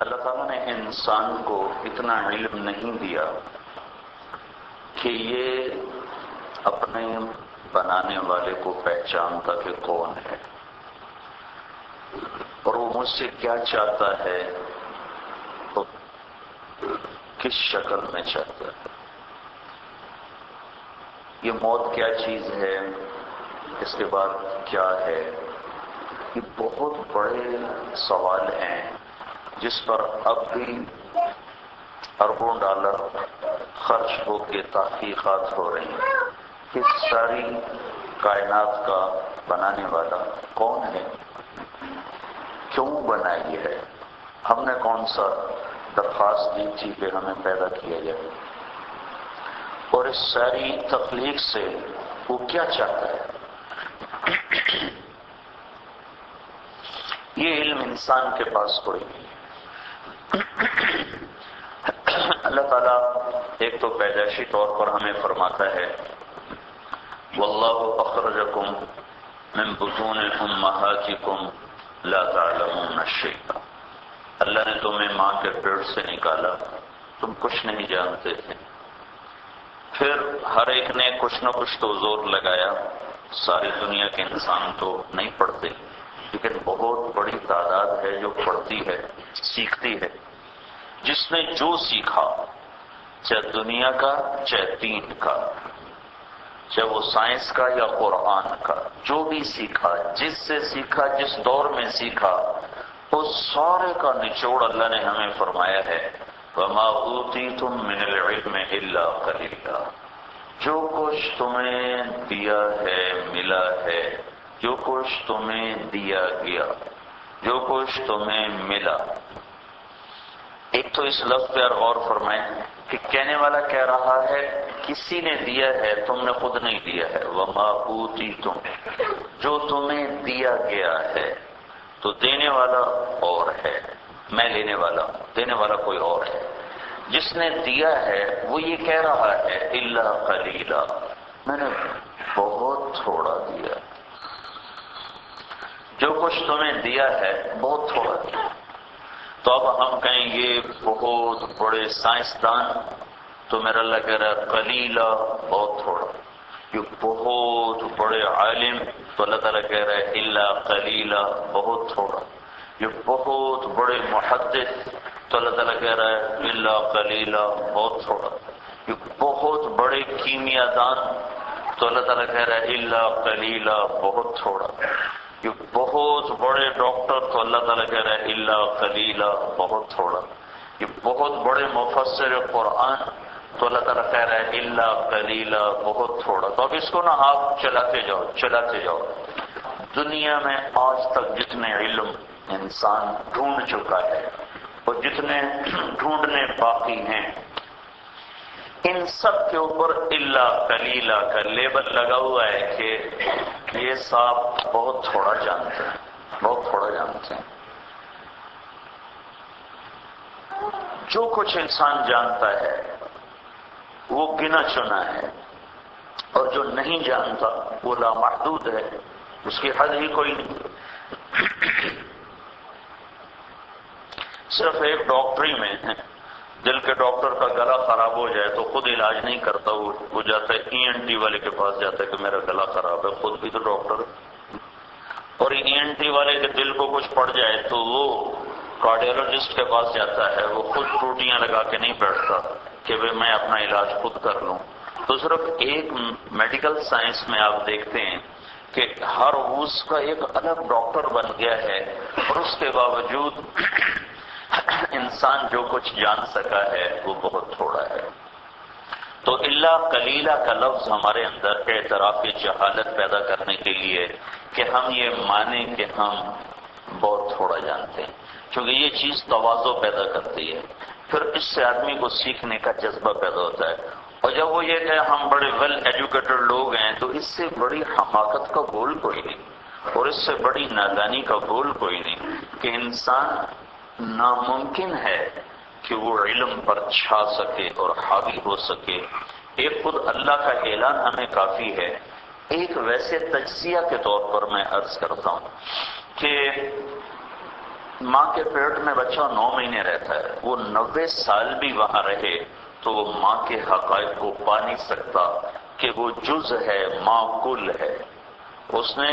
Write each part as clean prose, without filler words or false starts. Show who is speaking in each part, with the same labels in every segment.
Speaker 1: اللہ تعالیٰ نے انسان کو اتنا علم نہیں دیا کہ یہ اپنے بنانے والے کو پہچانتا کہ کون ہے اور وہ مجھ سے کیا چاہتا ہے، تو کس شکل میں چاہتا ہے، یہ موت کیا چیز ہے، اس کے بعد کیا ہے۔ یہ بہت بڑے سوال ہیں جس پر اب بھی اربوں ڈالر خرچ ہو کے تحقیقات ہو رہی ہیں کہ ساری کائنات کا بنانے والا کون ہے، کیوں بنائی ہے، ہم نے کون سا درخواست دی تھی کہ ہمیں پیدا کیا جائے، اور اس ساری تخلیق سے وہ کیا چاہتا ہے۔ یہ علم انسان کے پاس کوئی نہیں۔ اللہ تعالیٰ ایک تو پیدائشی طور پر ہمیں فرماتا ہے واللہ اخرجکم من بطون امہاتکم لا تعلمون شیئا، اللہ نے تمہیں ماں کے پیٹ سے نکالا، تم کچھ نہیں جانتے تھے۔ پھر ہر ایک نے کچھ نہ کچھ تو زور لگایا، ساری دنیا کے انسان تو نہیں پڑھتے، لیکن بہت بڑی تعداد ہے جو پڑھتی ہے، سیکھتی ہے۔ جس نے جو سیکھا، چاہے دنیا کا چاہے دین کا، چاہے وہ سائنس کا یا قرآن کا، جو بھی سیکھا، جس سے سیکھا، جس دور میں سیکھا، اس سارے کا نچوڑ اللہ نے ہمیں فرمایا ہے وَمَا أُوتِيتُم مِّنَ الْعِلْمِ إِلَّا قَلِيلًا، جو کچھ تمہیں دیا ہے، ملا ہے، جو کچھ تمہیں دیا گیا، جو کچھ تمہیں ملا۔ ایک تو اس لفظ پر غور فرمائیں کہ کہنے والا کہہ رہا ہے کسی نے دیا ہے، تم نے خود نہیں دیا ہے۔ وَمَا أُوتِيتُم، جو تمہیں دیا گیا ہے، تو دینے والا اور ہے، میں لینے والا ہوں، دینے والا کوئی اور ہے۔ جس نے دیا ہے وہ یہ کہہ رہا ہے إِلَّا قَلِيلًا، میں نے بہت تھوڑا دیا، جو کچھ تمہیں دیا ہے بہت تھوڑا دیا۔ تو اب ہم کہیں یہ بہت بڑے سائنسدان، تو میرا اللہ کہہ رہا ہے قلیلا، بہت تھوڑا۔ یہ بہت بڑے عالم، تو اللہ تعالیٰ کہہ رہا ہے الا قلیلا، بہت تھوڑا۔ یہ بہت بڑے محدث، تو اللہ تعالیٰ کہہ رہا ہے الا قلیلا، بہت تھوڑا۔ یہ بہت بڑے کیمیا دان، تو اللہ تعالیٰ کہہ رہا ہے الا قلیلا، بہت تھوڑا۔ یہ بہت بڑے ڈاکٹر، تو اللہ تعالیٰ کہہ رہا ہے الا قلیلا، بہت تھوڑا۔ یہ بہت بڑے مفسر قرآن، تو اللہ تعالیٰ کہہ رہا ہے الا قلیلا، بہت تھوڑا۔ تو اب اس کو نا آپ چلاتے جاؤ۔ دنیا میں آج تک جتنے علم انسان ڈھونڈ چکا ہے اور جتنے ڈھونڈنے باقی ہیں، ان سب کے اوپر الا قلیلا کا لیبل لگا ہوا ہے کہ یہ صاحب بہت تھوڑا جانتے ہیں، بہت تھوڑا جانتے ہیں۔ جو کچھ انسان جانتا ہے وہ گنا چنا ہے، اور جو نہیں جانتا وہ لامحدود ہے، اس کی حد ہی کوئی نہیں۔ صرف ایک ڈاکٹری میں ہے، دل کے ڈاکٹر کا گلا خراب ہو جائے تو خود علاج نہیں کرتا، وہ جاتا ہے ENT والے کے پاس جاتا ہے کہ میرا گلا خراب ہے، خود بھی تو ڈاکٹر۔ اور ENT والے کے دل کو کچھ پڑ جائے تو وہ کارڈیولوجسٹ کے پاس جاتا ہے، وہ خود ٹوٹیاں لگا کے نہیں بیٹھتا کہ میں اپنا علاج خود کر لوں۔ تو صرف ایک میڈیکل سائنس میں آپ دیکھتے ہیں کہ ہر اس کا ایک الگ ڈاکٹر بن گیا ہے، اور اس کے باوجود انسان جو کچھ جان سکا ہے وہ بہت تھوڑا ہے۔ تو الا قلیلا کا لفظ ہمارے اندر اعتراف جہالت پیدا کرنے کے لیے کہ ہم یہ مانیں کہ ہم بہت تھوڑا جانتے ہیں، کیونکہ یہ چیز تواضع پیدا کرتی ہے، پھر اس سے آدمی کو سیکھنے کا جذبہ پیدا ہوتا ہے۔ اور جب وہ یہ کہ ہم بڑے ویل ایجوکیٹڈ لوگ ہیں، تو اس سے بڑی حماقت کا بول کوئی نہیں، اور اس سے بڑی نادانی کا بول کوئی نہیں کہ انسان ناممکن ہے کہ وہ علم پر چھا سکے اور حاوی ہو سکے۔ ایک خود اللہ کا اعلان ہمیں کافی ہے، ایک ویسے تجزیہ کے طور پر میں عرض کرتا ہوں کہ ماں کے پیٹ میں بچہ 9 مہینے رہتا ہے، وہ 90 سال بھی وہاں رہے تو وہ ماں کے حقائق کو پا نہیں سکتا کہ وہ جز ہے، ماں کل ہے۔ اس نے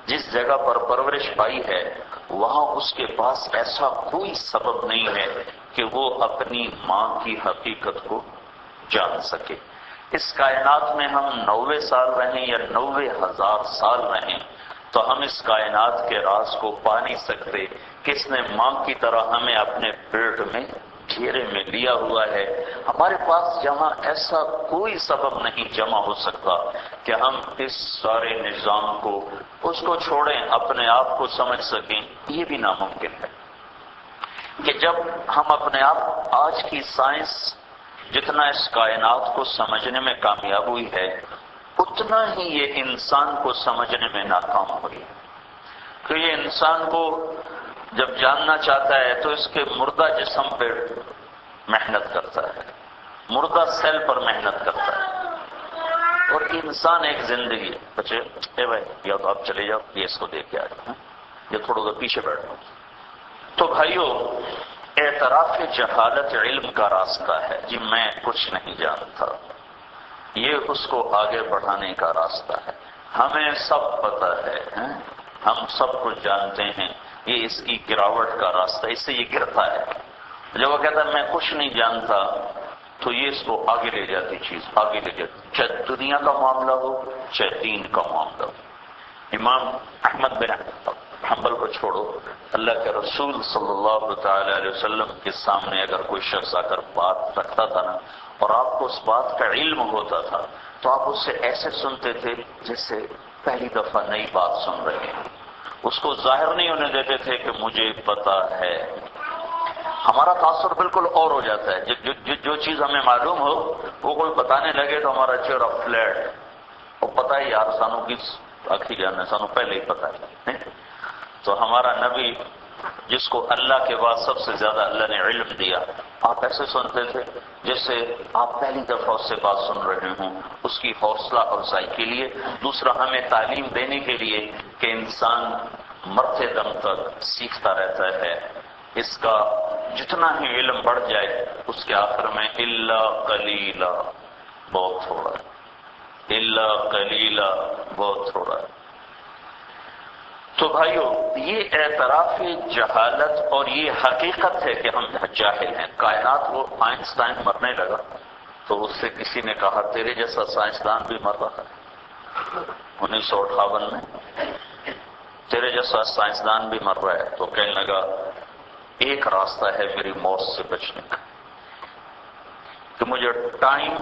Speaker 1: جس جگہ پر پرورش پائی ہے وہاں اس کے پاس ایسا کوئی سبب نہیں ہے کہ وہ اپنی ماں کی حقیقت کو جان سکے۔ اس کائنات میں ہم 90 سال رہیں یا 90,000 سال رہیں تو ہم اس کائنات کے راز کو پا نہیں سکتے کہ اس نے ماں کی طرح ہمیں اپنے پیٹ میں گھیرے میں لیا ہوا ہے۔ ہمارے پاس جہاں ایسا کوئی سبب نہیں جمع ہو سکتا کہ ہم اس سارے نظام کو اس کو چھوڑیں، اپنے آپ کو سمجھ سکیں، یہ بھی ناممکن ہے کہ جب ہم اپنے آپ، آج کی سائنس جتنا اس کائنات کو سمجھنے میں کامیاب ہوئی ہے اتنا ہی یہ انسان کو سمجھنے میں ناکام ہوئی، کہ یہ انسان کو جب جاننا چاہتا ہے تو اس کے مردہ جسم پہ محنت کرتا ہے، مردہ سیل پر محنت کرتا ہے، اور انسان ایک زندگی ہے۔ بچے اے بھائی یا تو آپ چلے جاؤ، یہ اس کو دیکھ کے آ جاؤ، یا تھوڑا سا پیچھے بیٹھو۔ تو بھائیو، اعتراف جہالت علم کا راستہ ہے، جی میں کچھ نہیں جانتا، یہ اس کو آگے بڑھانے کا راستہ ہے۔ ہمیں سب پتہ ہے، ہم سب کچھ جانتے ہیں، یہ اس کی گراوٹ کا راستہ، اس سے یہ گرتا ہے۔ جب وہ کہتا ہے میں کچھ نہیں جانتا تو یہ اس کو آگے لے جاتی، چیز آگے لے جاتی، چاہے دنیا کا معاملہ ہو چاہے دین کا معاملہ ہو۔ امام احمد بن حنبل کو چھوڑو، اللہ کے رسول صلی اللہ تعالی علیہ وسلم کے سامنے اگر کوئی شخص آ کر بات رکھتا تھا نا اور آپ کو اس بات کا علم ہوتا تھا تو آپ اس سے ایسے سنتے تھے جیسے پہلی دفعہ نئی بات سن رہے ہیں، اس کو ظاہر نہیں ہونے دیتے تھے کہ مجھے پتا ہے۔ ہمارا تاثر بالکل اور ہو جاتا ہے، جو چیز ہمیں معلوم ہو وہ کوئی بتانے لگے تو ہمارا چہرہ فلیٹ، وہ پتہ ہے یار سانو کی آخری جانا سانو پہلے ہی پتہ ہے۔ تو ہمارا نبی جس کو اللہ کے بعد سب سے زیادہ اللہ نے علم دیا، آپ ایسے سنتے تھے جیسے آپ پہلی دفعہ اس سے بات سن رہے ہوں، اس کی حوصلہ افزائی کے لیے، دوسرا ہمیں تعلیم دینے کے لیے کہ انسان مرتے دم تک سیکھتا رہتا ہے، اس کا جتنا ہی علم بڑھ جائے اس کے آخر میں الا قلیلا، بہت تھوڑا ہے، الا قلیلا، بہت تھوڑا ہے۔ تو بھائیو، یہ اعتراف جہالت اور یہ حقیقت ہے کہ ہم جاہل ہیں۔ کائنات، وہ آئنسٹائن مرنے لگا تو اس سے کسی نے کہا تیرے جیسا سائنسدان بھی مر رہا ہے 1958 میں، تیرے جیسا سائنسدان بھی مر رہا ہے، تو کہنے لگا ایک راستہ ہے میری موت سے بچنے کا، کہ مجھے ٹائم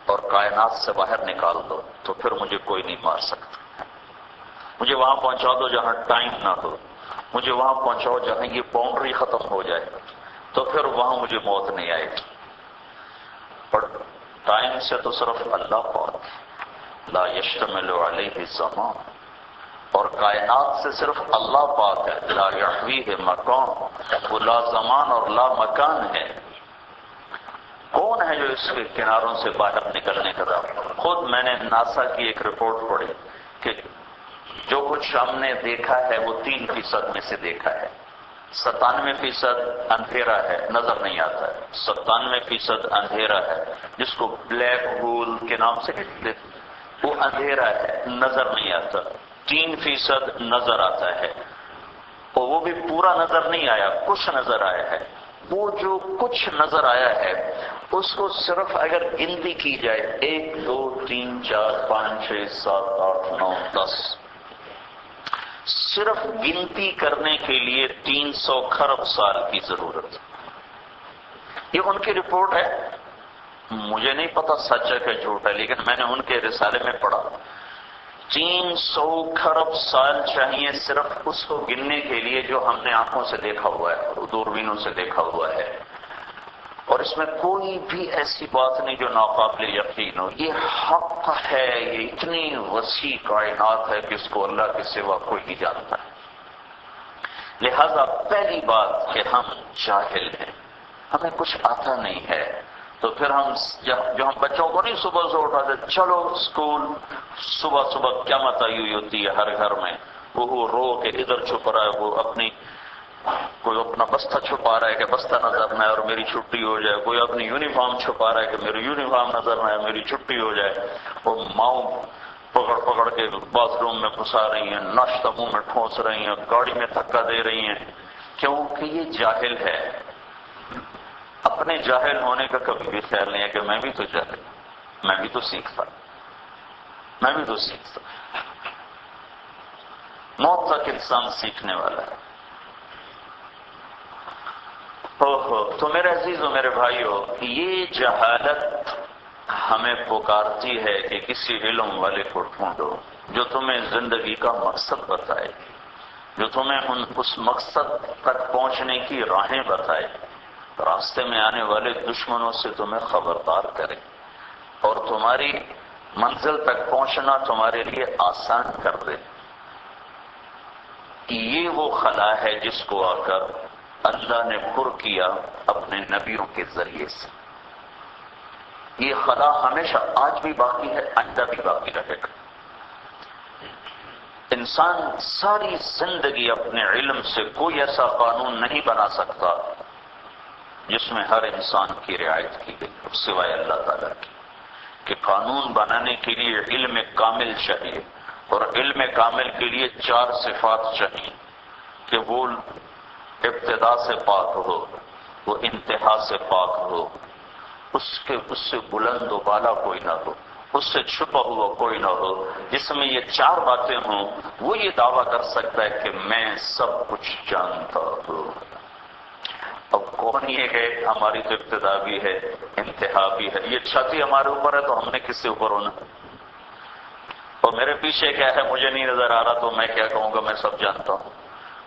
Speaker 1: اور کائنات سے باہر نکال دو تو پھر مجھے کوئی نہیں مار سکتا، مجھے وہاں پہنچا دو جہاں ٹائم نہ ہو، مجھے وہاں پہنچاؤ جہاں یہ باؤنڈری ختم ہو جائے تو پھر وہاں مجھے موت نہیں آئے گی۔ پر ٹائم سے تو صرف اللہ پاک، لا یشتمل علیہ زمان، اور کائنات سے صرف اللہ پاک ہے، لا یحویہ مکان، وہ لا زمان اور لا مکان ہے۔ کون ہے جو اس کے کناروں سے باہر نکلنے کا دعویٰ؟ خود میں نے ناسا کی ایک رپورٹ پڑھی کہ جو کچھ ہم نے دیکھا ہے وہ 3% میں سے دیکھا ہے، 97% اندھیرا ہے، نظر نہیں آتا ہے، 97% اندھیرا ہے، جس کو بلیک ہول کے نام سے کہتے ہیں، وہ اندھیرا ہے، نظر نہیں آتا، 3% نظر آتا ہے، اور وہ بھی پورا نظر نہیں آیا، کچھ نظر آیا ہے۔ وہ جو کچھ نظر آیا ہے اس کو صرف اگر گنتی کی جائے 1 2 3 4 5 6 7 8 9 10، صرف گنتی کرنے کے لیے 300 کھرب سال کی ضرورت ہے۔ یہ ان کی رپورٹ ہے، مجھے نہیں پتا سچ ہے کہ جھوٹ ہے، لیکن میں نے ان کے رسالے میں پڑھا 300 کھرب سال چاہیے صرف اس کو گننے کے لیے جو ہم نے آنکھوں سے دیکھا ہوا ہے، دوربینوں سے دیکھا ہوا ہے، اور اس میں کوئی بھی ایسی بات نہیں جو ناقابل یقین ہو۔ یہ حق ہے، یہ اتنی وسیع کائنات ہے کہ اس کو اللہ کے سوا کوئی نہیں جانتا ہے۔ لہذا پہلی بات کہ ہم جاہل ہیں، ہمیں کچھ آتا نہیں ہے، تو پھر ہم جو ہم بچوں کو نہیں صبح سے اٹھاتے چلو اسکول، صبح صبح قیامت آئی ہوئی ہوتی ہے ہر گھر میں، وہ رو کے ادھر چھپ رہا ہے، وہ اپنی کوئی اپنا بستہ چھپا رہا ہے کہ بستہ نظر نہ آئے اور میری چھٹی ہو جائے، کوئی اپنی یونیفارم چھپا رہا ہے کہ میری یونیفارم نظر نہ آئے میری چھٹی ہو جائے، اور ماؤں پکڑ پکڑ کے باتھ روم میں گھسا رہی ہیں، ناشتہ منہ میں ٹھونس رہی ہیں، گاڑی میں دھکا دے رہی ہیں، کیونکہ یہ جاہل ہے۔ اپنے جاہل ہونے کا کبھی بھی خیال نہیں ہے کہ میں بھی تو جاہل، میں بھی تو سیکھتا، میں بھی تو سیکھتا۔ موت تک انسان سیکھنے والا ہے۔ تو میرے عزیزو، میرے بھائیو، یہ جہالت ہمیں پکارتی ہے کہ کسی علم والے کو ڈھونڈو جو تمہیں زندگی کا مقصد بتائے، جو تمہیں اس مقصد تک پہنچنے کی راہیں بتائے، راستے میں آنے والے دشمنوں سے تمہیں خبردار کرے اور تمہاری منزل تک پہنچنا تمہارے لیے آسان کر دے۔ یہ وہ خلا ہے جس کو آ کر اللہ نے پر کیا اپنے نبیوں کے ذریعے سے۔ یہ خلا ہمیشہ آج بھی باقی ہے، آئندہ بھی باقی رہے گا۔ انسان ساری زندگی اپنے علم سے کوئی ایسا قانون نہیں بنا سکتا جس میں ہر انسان کی رعایت کی گئی سوائے اللہ تعالیٰ کی، کہ قانون بنانے کے لیے علم کامل چاہیے، اور علم کامل کے لیے 4 صفات چاہیے کہ وہ ابتدا سے پاک ہو، وہ انتہا سے پاک ہو، اس سے بلند و بالا کوئی نہ ہو، اس سے چھپا ہوا کوئی نہ ہو۔ جس میں یہ 4 باتیں ہوں وہ یہ دعویٰ کر سکتا ہے کہ میں سب کچھ جانتا ہوں۔ اب کون یہ ہے؟ ہماری تو ابتدا بھی ہے، انتہا بھی ہے۔ یہ چھاتی ہمارے اوپر ہے تو ہم نے کس سے اوپر ہونا؟ اور میرے پیچھے کیا ہے مجھے نہیں نظر آ رہا تو میں کیا کہوں گا میں سب جانتا ہوں؟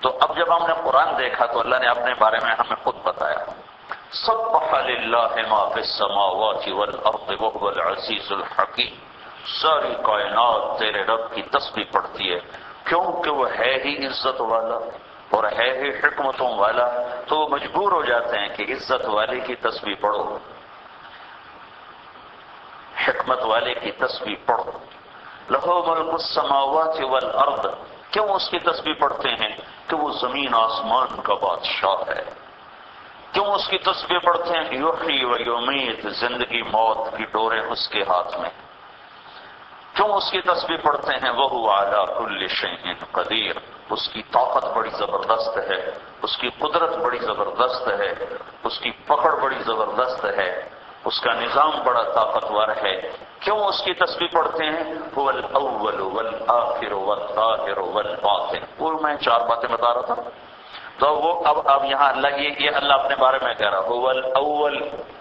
Speaker 1: تو اب جب ہم نے قرآن دیکھا تو اللہ نے اپنے بارے میں ہمیں خود بتایا، سبح للہ ما فی السماوات والارض وهو العزیز الحکیم۔ ساری کائنات تیرے رب کی تسبیح پڑھتی ہے، کیونکہ وہ ہے ہی عزت والا اور ہے ہی حکمتوں والا، تو وہ مجبور ہو جاتے ہیں کہ عزت والے کی تسبیح پڑھو، حکمت والے کی تسبیح پڑھو۔ لہ ملک السماوات والارض، کیوں اس کی تسبیح پڑھتے ہیں؟ کہ وہ زمین آسمان کا بادشاہ ہے۔ کیوں اس کی تسبیح پڑھتے ہیں؟ یحیی و یمیت، زندگی موت کی ڈوریں اس کے ہاتھ میں۔ کیوں اس کی تسبیح پڑھتے ہیں؟ وہو علی کل شیء قدیر، اس کی طاقت بڑی زبردست ہے، اس کی قدرت بڑی زبردست ہے، اس کی پکڑ بڑی زبردست ہے، اس کا نظام بڑا طاقتور ہے۔ کیوں اس کی تسبیح پڑھتے ہیں؟ هو الاول والآخر والظاہر والباطن۔ وہ میں 4 باتیں بتا رہا تھا، تو وہ اب یہاں اللہ یہ اللہ اپنے بارے میں کہہ رہا، هو الاول،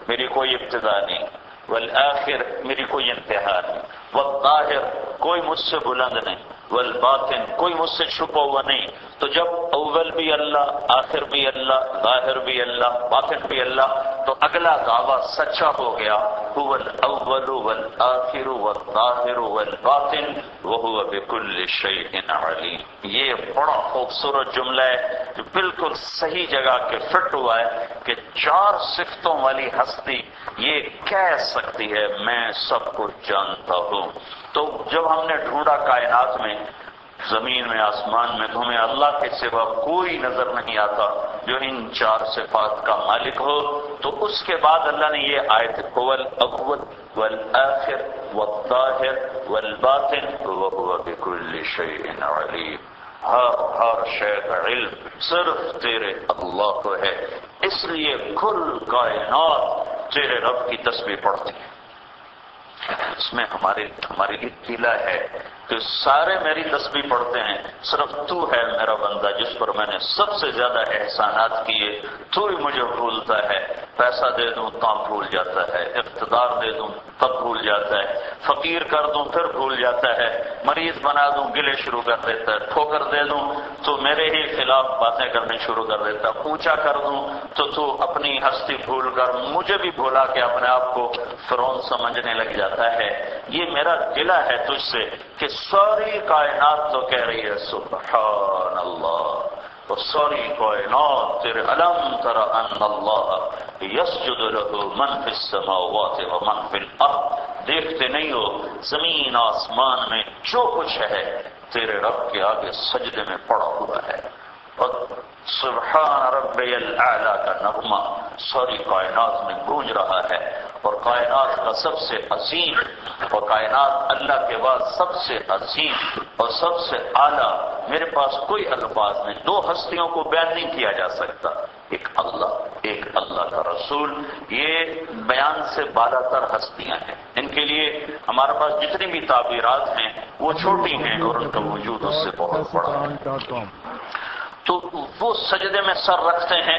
Speaker 1: میری کوئی ابتدا نہیں، والآخر، میری کوئی انتہا نہیں، والظاہر، کوئی مجھ سے بلند نہیں، والباطن، کوئی مجھ سے چھپا ہوا نہیں۔ تو جب اول بھی اللہ، آخر بھی اللہ، ظاہر بھی اللہ، باطن بھی اللہ، تو اگلا دعویٰ سچا ہو گیا، هو الاول والآخر والظاہر والباطن وهو بكل شیء علیم۔ یہ بڑا خوبصورت جملہ ہے جو بالکل صحیح جگہ کے فٹ ہوا ہے کہ 4 صفتوں والی ہستی یہ کہہ سکتی ہے میں سب کچھ جانتا ہوں۔ تو جب ہم نے ڈھونڈا کائنات میں، زمین میں، آسمان میں، تمہیں اللہ کے سوا کوئی نظر نہیں آتا جو ان 4 صفات کا مالک ہو، تو اس کے بعد اللہ نے یہ آیت هو الاول والآخر والظاہر والباطن وهو بكل شیء علیم، ہر شے کا علم صرف تیرے اللہ کو ہے، اس لیے کل کائنات تیرے رب کی تسبیح پڑھتی ہے۔ اس میں ہمارے لیے قلعہ ہے کہ سارے میری تسبیح پڑھتے ہیں، صرف تو ہے میرا بندہ جس پر میں نے سب سے زیادہ احسانات کیے، تو ہی مجھے بھولتا ہے۔ پیسہ دے دوں تب بھول جاتا ہے، اقتدار دے دوں تب بھول جاتا ہے، فقیر کر دوں پھر بھول جاتا ہے، مریض بنا دوں گلے شروع کر دیتا ہے، ٹھوکر دے دوں تو میرے ہی خلاف باتیں کرنے شروع کر دیتا ہے، اونچا کر دوں تو اپنی ہستی بھول کر مجھے بھی بھولا کے اپنے آپ کو فرعون سمجھنے لگ جاتا ہے۔ یہ میرا گلہ ہے تجھ سے کہ ساری کائنات تو کہہ رہی ہے سبحان اللہ، اور ساری کائنات تیرے علم تر ان اللہ یسجد له من فی السماوات ومن فی الارض، دیکھتے نہیں ہو زمین آسمان میں جو کچھ ہے تیرے رب کے آگے سجدے میں پڑا ہوا ہے۔ اور سبحان ربی الاعلیٰ کا نغمہ ساری کائنات میں گونج رہا ہے، اور کائنات کا سب سے عظیم، اور کائنات اللہ کے بعد سب سے عظیم اور سب سے اعلیٰ، میرے پاس کوئی الفاظ نہیں، دو ہستیوں کو بیان نہیں کیا جا سکتا، ایک اللہ کا رسول، یہ بیان سے بالا تر ہستیاں ہیں، ان کے لیے ہمارے پاس جتنی بھی تعبیرات ہیں وہ چھوٹی ہیں اور ان کا وجود اس سے بہت بڑا ہے۔ تو وہ سجدے میں سر رکھتے ہیں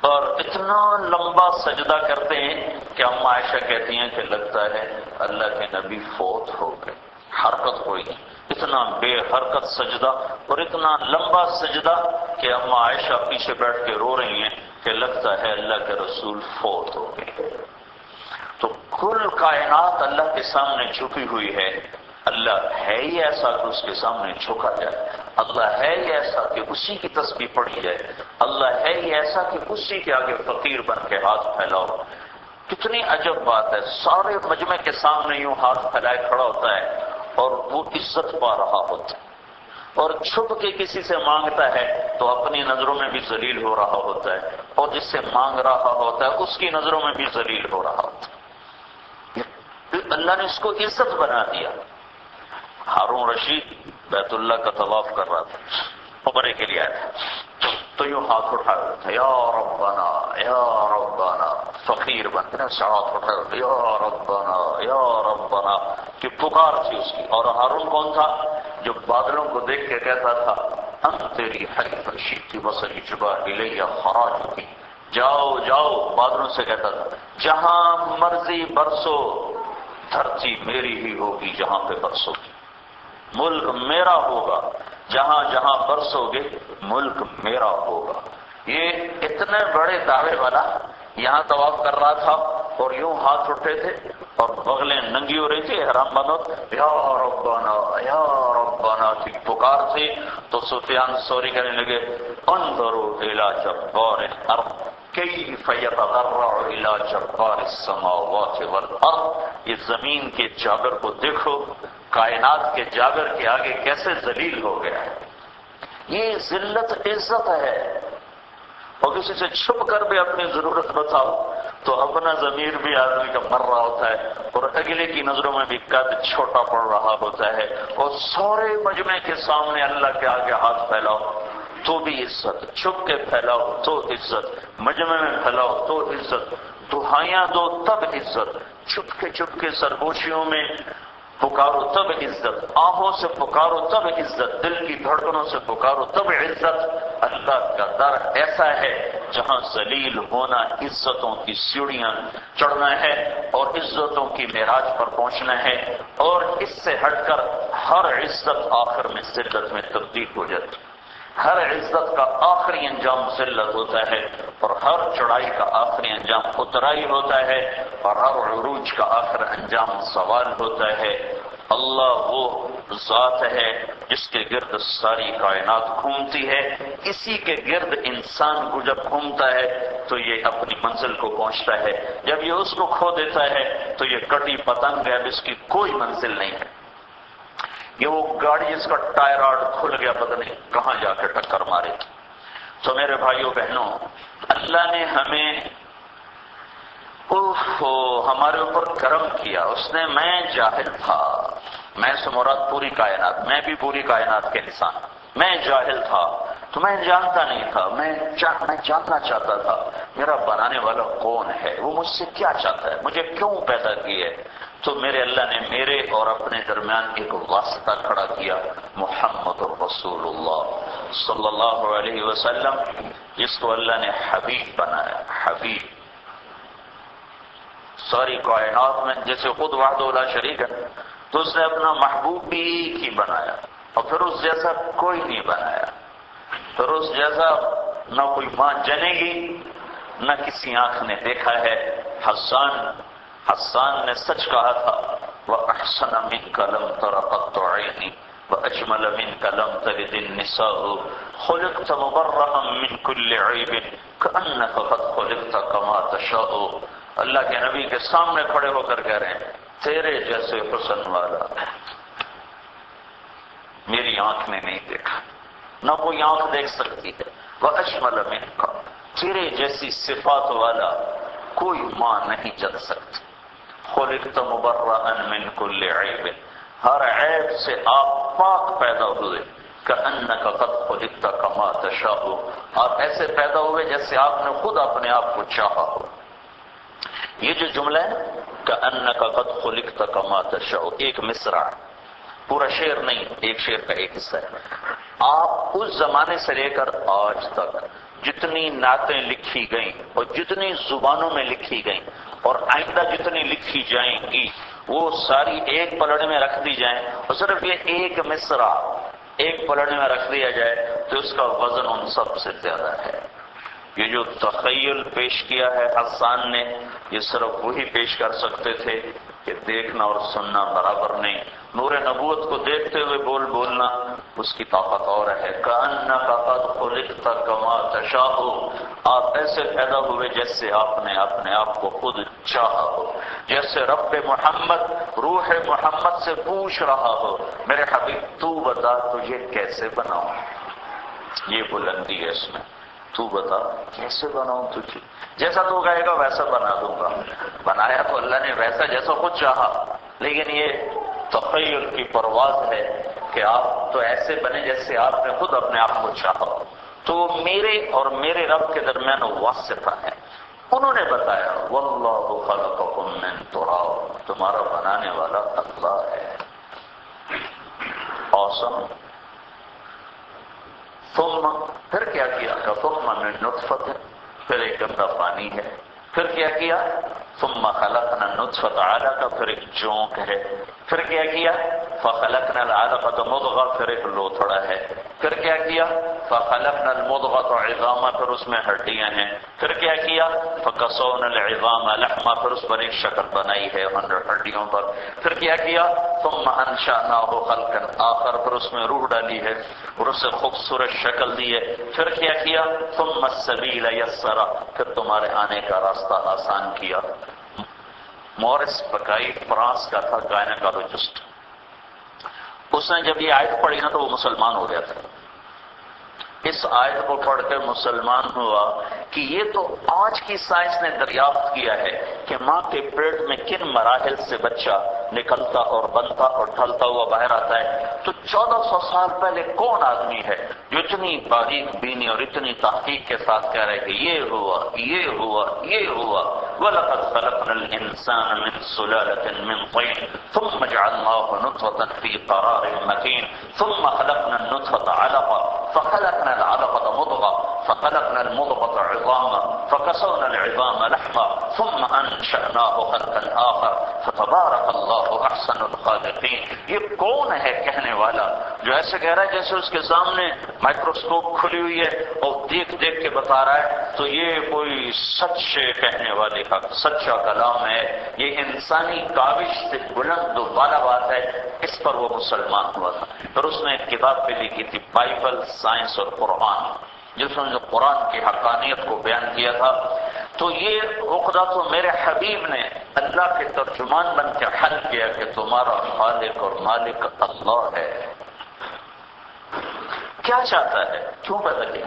Speaker 1: اور اتنا لمبا سجدہ کرتے ہیں کہ اما عائشہ کہتی ہیں کہ لگتا ہے اللہ کے نبی فوت ہو گئے، حرکت کوئی نہیں، اتنا بے حرکت سجدہ اور اتنا لمبا سجدہ کہ اما عائشہ پیچھے بیٹھ کے رو رہی ہیں کہ لگتا ہے اللہ کے رسول فوت ہو گئے۔ تو کل کائنات اللہ کے سامنے جھکی ہوئی ہے، اللہ ہے ہی ایسا کہ اس کے سامنے جھکا جائے، اللہ ہے ہی ایسا کہ اسی کی تسبیح پڑھی جائے، اللہ ہے ہی ایسا کہ اسی کے آگے فقیر بن کے ہاتھ پھیلاؤ۔ کتنی عجب بات ہے، سارے مجمع کے سامنے یوں ہاتھ پھیلائے کھڑا ہوتا ہے اور وہ عزت پا رہا ہوتا ہے، اور چھپ کے کسی سے مانگتا ہے تو اپنی نظروں میں بھی ذلیل ہو رہا ہوتا ہے، اور جس سے مانگ رہا ہوتا ہے اس کی نظروں میں بھی ذلیل ہو رہا ہوتا ہے۔ اللہ نے اس کو عزت بنا دیا۔ ہارون رشید بیت اللہ کا طواف کر رہا تھا، عمرے کے لیے آیا تھا، تو یوں ہاتھ اٹھا رہا تھا، یا ربنا یا ربنا، فقیر بن کے ہاتھ اٹھا رہا تھا، یا ربنا یا ربنا، کہ پکار تھی اس کی۔ اور ہارون کون تھا؟ جو بادلوں کو دیکھ کے کہتا تھا انت تیری حیث شئت وسیجبا الی خراجی، جاؤ جاؤ، بادلوں سے کہتا تھا جہاں مرضی برسو، دھرتی میری ہی ہوگی جہاں پہ برسو گی، ملک میرا ہوگا، جہاں جہاں برسو گے ملک میرا ہوگا۔ یہ اتنے بڑے دعوے والا یہاں طواف کر رہا تھا اور یوں ہاتھ اٹھے تھے اور بغلیں ننگی ہو رہی تھی، احرام بند ہو، یا ربنا کی پکار تھی۔ تو سفیان ثوری کہنے لگے انظروا الی جبار الارض کیف یتضرع الی جبار السماوات والارض، یہ زمین کے جابر کو دیکھو، کائنات کے جابر کے آگے کیسے ذلیل ہو گیا ہے۔ یہ ذلت عزت ہے، اور کسی سے چھپ کر بھی اپنی ضرورت بتاؤ تو اپنا ضمیر بھی آدمی کا مر رہا ہوتا ہے، اور اگلے کی نظروں میں بھی قد چھوٹا پڑ رہا ہوتا ہے، اور سارے مجمع کے سامنے اللہ کے آگے ہاتھ پھیلاؤ تو بھی عزت، چھپ کے پھیلاؤ تو عزت، مجمع میں پھیلاؤ تو عزت، دہائیاں دو تب عزت، چھپ کے سرگوشیوں میں پکارو تب عزت، آنکھوں سے پکارو تب عزت، دل کی دھڑکنوں سے پکارو تب عزت۔ اللہ کا در ایسا ہے جہاں ذلیل ہونا عزتوں کی سیڑھیاں چڑھنا ہے اور عزتوں کی معراج پر پہنچنا ہے، اور اس سے ہٹ کر ہر عزت آخر میں ذلت میں تبدیل ہو جاتی ہے۔ ہر عزت کا آخری انجام ذلت ہوتا ہے، اور ہر چڑھائی کا آخری انجام اترائی ہوتا ہے، اور ہر عروج کا آخر انجام سوال ہوتا ہے۔ اللہ وہ ذات ہے جس کے گرد ساری کائنات گھومتی ہے، اسی کے گرد انسان کو جب گھومتا ہے تو یہ اپنی منزل کو پہنچتا ہے، جب یہ اس کو کھو دیتا ہے تو یہ کٹی پتنگ ہے، اب اس کی کوئی منزل نہیں ہے۔ یہ وہ گاڑی جس کا ٹائر آرٹ کھل گیا پتہ نہیں کہاں جا کے ٹکر مارے۔ تو میرے بھائیوں بہنوں، اللہ نے ہمیں ہمارے اوپر کرم کیا۔ اس نے، میں جاہل تھا، میں سے مراد پوری کائنات، میں بھی پوری کائنات کے انسان، میں جاہل تھا تو میں جانتا نہیں تھا، میں جاننا چاہتا تھا میرا بنانے والا کون ہے، وہ مجھ سے کیا چاہتا ہے، مجھے کیوں پیدا کی ہے۔ تو میرے اللہ نے میرے اور اپنے درمیان ایک واسطہ کھڑا کیا، محمد رسول اللہ صلی اللہ علیہ وسلم، جس کو اللہ نے حبیب بنایا۔ حبیب ساری کائنات میں جیسے خود وحدہ لا شریک ہے، تو اس نے اپنا محبوب بھی ہی بنایا، اور پھر اس جیسا کوئی نہیں بنایا، پھر اس جیسا نہ کوئی ماں جنے گی نہ کسی آنکھ نے دیکھا ہے۔ حسان نے سچ کہا تھا، وَأَحْسَنَ مِنْكَ لَمْ تَرَ قَطُّ عَيْنِي وَأَجْمَلَ مِنْكَ لَمْ تَلِدِ النِّسَاءُ خُلِقْتَ مُبَرَّأً مِنْ كُلِّ عَيْبٍ كَأَنَّكَ قَدْ خُلِقْتَ كَمَا تَشَاءُ۔ اللہ کے نبی کے سامنے کھڑے ہو کر کہہ رہے ہیں، تیرے جیسے حسن والا میری آنکھ نے نہیں دیکھا، نہ کوئی آنکھ دیکھ سکتی ہے، وَأَجْمَلَ مِنْكَ، تیرے جیسی صفات والا کوئی ماں نہیں جل سکتی. خُلِقْتَ مُبَرَّأً مِنْ كُلِّ عَيْبٍ، ہر عیب سے آپ پاک پیدا ہوئے. كَأَنَّكَ قَدْ خُلِقْتَ كَمَا تَشَاءُ، آپ ایسے پیدا ہوئے جیسے آپ نے خود اپنے آپ کو چاہا ہو. یہ جو جملہ ہے كَأَنَّكَ قَدْ خُلِقْتَ كَمَا تَشَاءُ، ایک مصرع، پورا شعر نہیں، ایک شعر کا ایک حصہ ہے. آپ اس زمانے سے لے کر آج تک جتنی نعتیں لکھی گئیں اور جتنی زبانوں میں لکھی گئیں اور آئندہ جتنی لکھی جائیں گی، وہ ساری ایک پلڑے میں رکھ دی جائیں اور صرف یہ ایک مصرع ایک پلڑے میں رکھ دیا جائے تو اس کا وزن ان سب سے زیادہ ہے. یہ جو تخیل پیش کیا ہے حسان نے، یہ صرف وہی پیش کر سکتے تھے کہ دیکھنا اور سننا برابر نہیں. نور نبوت کو دیکھتے ہوئے بولنا اس کی طاقت اور ہے. کأنک قد خلقت کما تشاء، آپ ایسے پیدا ہوئے جیسے آپ نے اپنے آپ کو خود چاہا ہو. جیسے رب محمد روح محمد سے پوچھ رہا ہو، میرے حبیب تو بتا تجھے کیسے بناؤں. یہ بلندی ہے اس میں. تو بتا کیسے بناؤں تجھے، جیسا تو کہے گا ویسا بنا دوں گا. بنایا تو اللہ نے ویسا جیسا خود چاہا، لیکن یہ تخیل کی پرواز ہے کہ آپ تو ایسے بنے جیسے آپ نے خود اپنے آپ کو چاہا. تو میرے اور میرے رب کے درمیان واسطہ ہے. انہوں نے بتایا واللہ خلقکم من تراب، تمہارا بنانے والا اللہ ہے. اوسم. ثم، پھر کیا کیا؟ ثم من نطفت، پھر ایک گندا پانی ہے. پھر کیا کیا؟ ثم خلقنا النطفة علقة، پھر ایک جونک ہے. پھر کیا کیا؟ فخلقنا العلقة مضغة، پھر ایک لوتھڑا ہے. پھر کیا کیا؟ فخلقنا المضغة عظاما، پھر اس میں ہڈیاں ہیں. پھر کیا کیا؟ فکسونا العظام لحما، پھر اس پر ایک شکل بنائی ہے ہڈیوں پر. پھر کیا کیا؟ ثم انشأناه خلقا آخر، پھر اس میں روح ڈالی ہے اور اسے خوبصورت شکل دی ہے. پھر کیا کیا؟ ثم السبیل یسرا، پھر تمہارے آنے کا راستہ آسان کیا. مورس بکائی فرانس کا تھا، گائنیکالوجسٹ. اس نے جب یہ آیت پڑھی نا تو وہ مسلمان ہو گیا تھا. اس آیت کو پڑھ کر مسلمان ہوا کہ یہ تو آج کی سائنس نے دریافت کیا ہے کہ ماں کے پیٹ میں کن مراحل سے بچہ نکلتا اور بنتا اور ڈھلتا ہوا باہر آتا ہے. تو 1400 سال پہلے کون آدمی ہے جو اتنی باریک بینی اور اتنی تحقیق کے ساتھ کہہ رہے کہ یہ ہوا یہ ہوا یہ ہوا. وَلَقَدْ خَلَقْنَا الْإِنسَانَ مِنْ سُلَالَةٍ مِنْ طِينٍ ثُمَّ جَعَلْنَاهُ نُطْفَةً فِي قَرَارٍ مَكِينٍ ثُمَّ خَلَقْنَا النُّطْفَةَ عَلَقَةً فَخَلَقْنَا الْعَلَقَةَ مُضْغَةً فَخَلَقْنَا الْمُضْغَةَ عِظَامًا فَكَسَوْنَا الْعِظَامَ لَحْمًا ثُمَّ أَنشَأْنَاهُ خَلْقًا آخَرَ فَتَبَارَكَ اللَّهُ أَحْسَنُ الْخَالِقِينَ. یہ کون ہے کہنے والا جو ایسے کہہ رہا ہے جیسے اس کے سامنے مائکروسکوپ کھلی ہوئی ہے اور دیکھ دیکھ کے بتا رہا ہے. تو یہ کوئی سچے کہنے والے کا سچا کلام ہے. یہ انسانی کاوش سے بلند و بالا بات ہے. اس پر وہ مسلمان ہوا تھا. پھر اس نے ایک کتاب پہ لکھی تھی بائبل، سائنس اور قرآن، جس میں جو قرآن کی حقانیت کو بیان کیا تھا. تو یہ عقدہ تو میرے حبیب نے اللہ کے ترجمان بن کے حل کیا کہ تمہارا خالق اور مالک اللہ ہے. کیا چاہتا ہے؟ کیوں پیدا کیا؟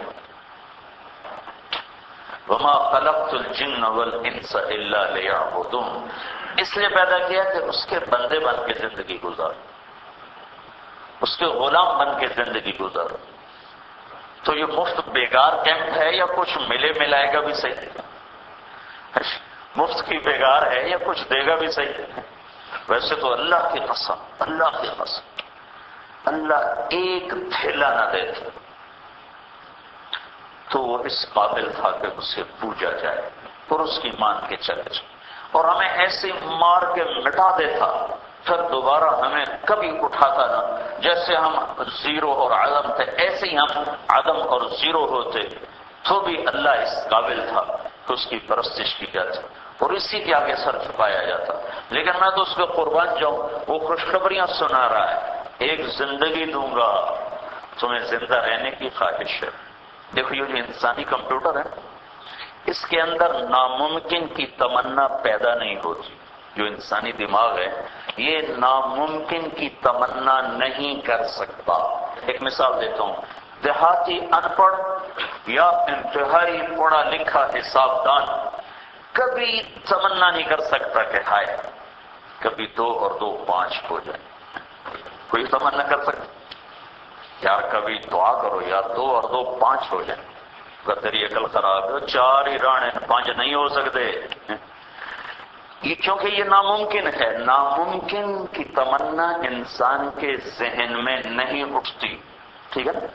Speaker 1: وَمَا خَلَقْتُ الْجِنَّ وَالْإِنسَ إِلَّا لِيَعْبُدُونَ، اس لیے پیدا کیا کہ اس کے بندے بن کے زندگی گزار، اس کے غلام بن کے زندگی گزار. تو یہ مفت بیگار کیمپ ہے یا کچھ ملے ملائے گا بھی صحیح؟ مفت کی بیگار ہے یا کچھ دے گا بھی صحیح؟ ویسے تو اللہ کی قسم، اللہ کی قسم، اللہ ایک تھیلا نہ دیتا تو وہ اس قابل تھا کہ اسے پوجا جائے اور اس کی مان کے چلے جائے. اور ہمیں ایسے مار کے مٹا دیتا پھر دوبارہ ہمیں کبھی اٹھاتا نہ. جیسے ہم زیرو اور عدم تھے ایسے ہی ہم عدم اور زیرو ہوتے تو بھی اللہ اس قابل تھا کہ اس کی پرستش کی جاتی اور اسی کے آگے سر چھپایا جاتا. لیکن میں تو اس پہ قربان جاؤں. وہ خوشخبریاں سنا رہا ہے، ایک زندگی دوں گا تمہیں زندہ رہنے کی خواہش ہے. دیکھو یہ جو انسانی کمپیوٹر ہے اس کے اندر ناممکن کی تمنا پیدا نہیں ہوتی. جو انسانی دماغ ہے یہ ناممکن کی تمنا نہیں کر سکتا. ایک مثال دیتا ہوں. دیہاتی ان پڑھ یا انتہائی پڑھا لکھا حساب دان کبھی تمنا نہیں کر سکتا کہ ہائے کبھی 2 اور 2 5 ہو جائے. کوئی تمنا کر سکتا؟ یار کبھی دعا کرو یار 2 اور 2 5 ہو جائیں. اگر تیری عقل خراب ہے 4 ہی رانے 5 نہیں ہو سکتے. یہ کیونکہ یہ ناممکن ہے. ناممکن کی تمنا انسان کے ذہن میں نہیں اٹھتی. ٹھیک ہے نا؟